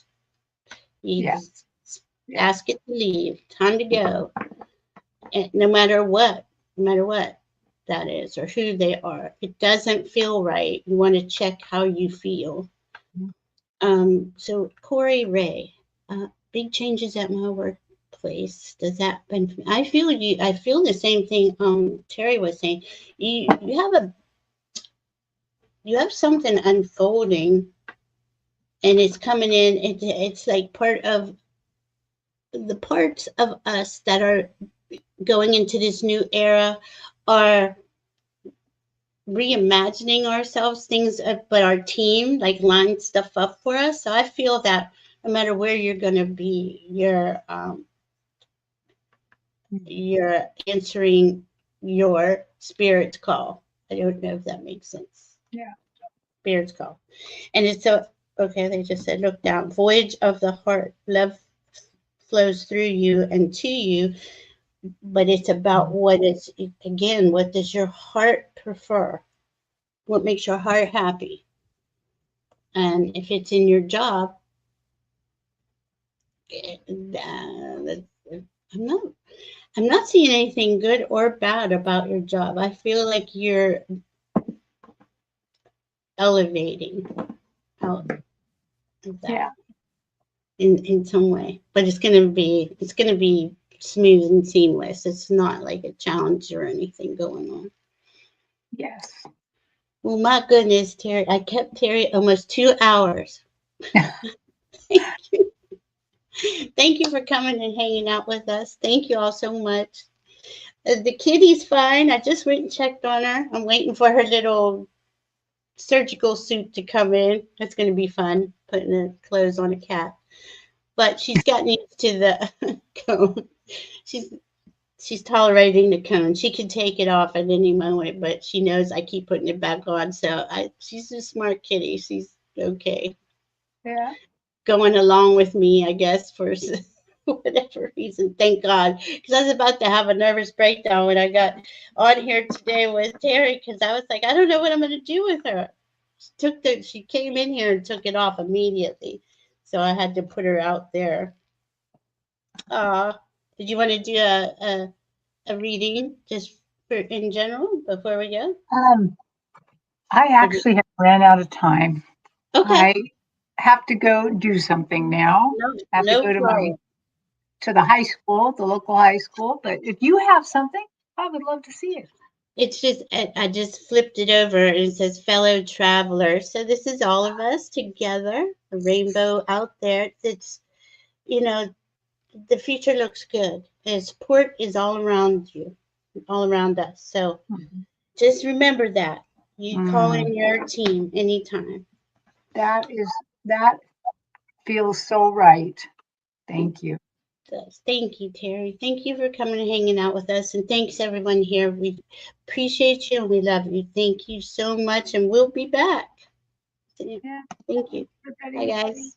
A: you
B: Yeah.
A: just
B: Yeah.
A: ask it to leave. Time to go. And no matter what that is or who they are, it doesn't feel right. You want to check how you feel.
B: Mhm.
A: So Corey Ray, big changes at my workplace. Does that benefit? I feel you. I feel the same thing. Terry was saying, you have something unfolding, and it's coming in. It's like part of the parts of us that are going into this new era are reimagining ourselves things, but our team like lines stuff up for us. So I feel that no matter where you're going to be,
B: Mhm.
A: you're answering your spirit's call. I don't know if that makes sense.
B: Yeah.
A: Spirit's call. And it's so okay, they just said look down, voyage of the heart, love flows through you and to you, but it's about
B: Mhm.
A: what is, again, what does your heart prefer, what makes your heart happy. And if it's in your job, I'm not I'm not seeing anything good or bad about your job. I feel like you're elevating out of that
B: Yeah.
A: in some way, but it's gonna be smooth and seamless. It's not like a challenge or anything going on.
B: Yes.
A: Well, my goodness, Terry, I kept Terry almost 2 hours. Thank you for coming and hanging out with us. Thank you all so much. The kitty's fine. I just went and checked on her. I'm waiting for her little surgical suit to come in. It's going to be fun putting the clothes on a cat. But she's gotten used to the cone. She's she's tolerating the cone. She can take it off at any moment, but she knows I keep putting it back on. So she's a smart kitty. She's okay,
B: Yeah.
A: going along with me, I guess, for whatever reason. Thank God, because I was about to have a nervous breakdown when I got on here today with Terry, because I was like, I don't know what I'm going to do with her. She came in here and took it off immediately, so I had to put her out there. Uh, did you want to do a reading just for in general before we go?
B: Um, I
A: Or do,
B: actually have ran out of time.
A: okay,
B: I have to go do something now.
A: no,
B: I have to
A: no
B: go
A: problem.
B: to the high school, the local high school. But if you have something, I would love to see it.
A: It's just I just flipped it over and it says fellow traveler. So this is all of us together, a rainbow out there. It's, you know, the future looks good. And support is all around you, all around us. So
B: Mhm.
A: just remember that. You call
B: Mm,
A: in your team anytime.
B: that feels so right. Thank you.
A: Thank you, Terry. Thank you for coming and hanging out with us. And thanks everyone here. We appreciate you and we love you. Thank you so much. And we'll be back.
B: Yeah,
A: Thank you. Bye,
B: everybody.
A: guys.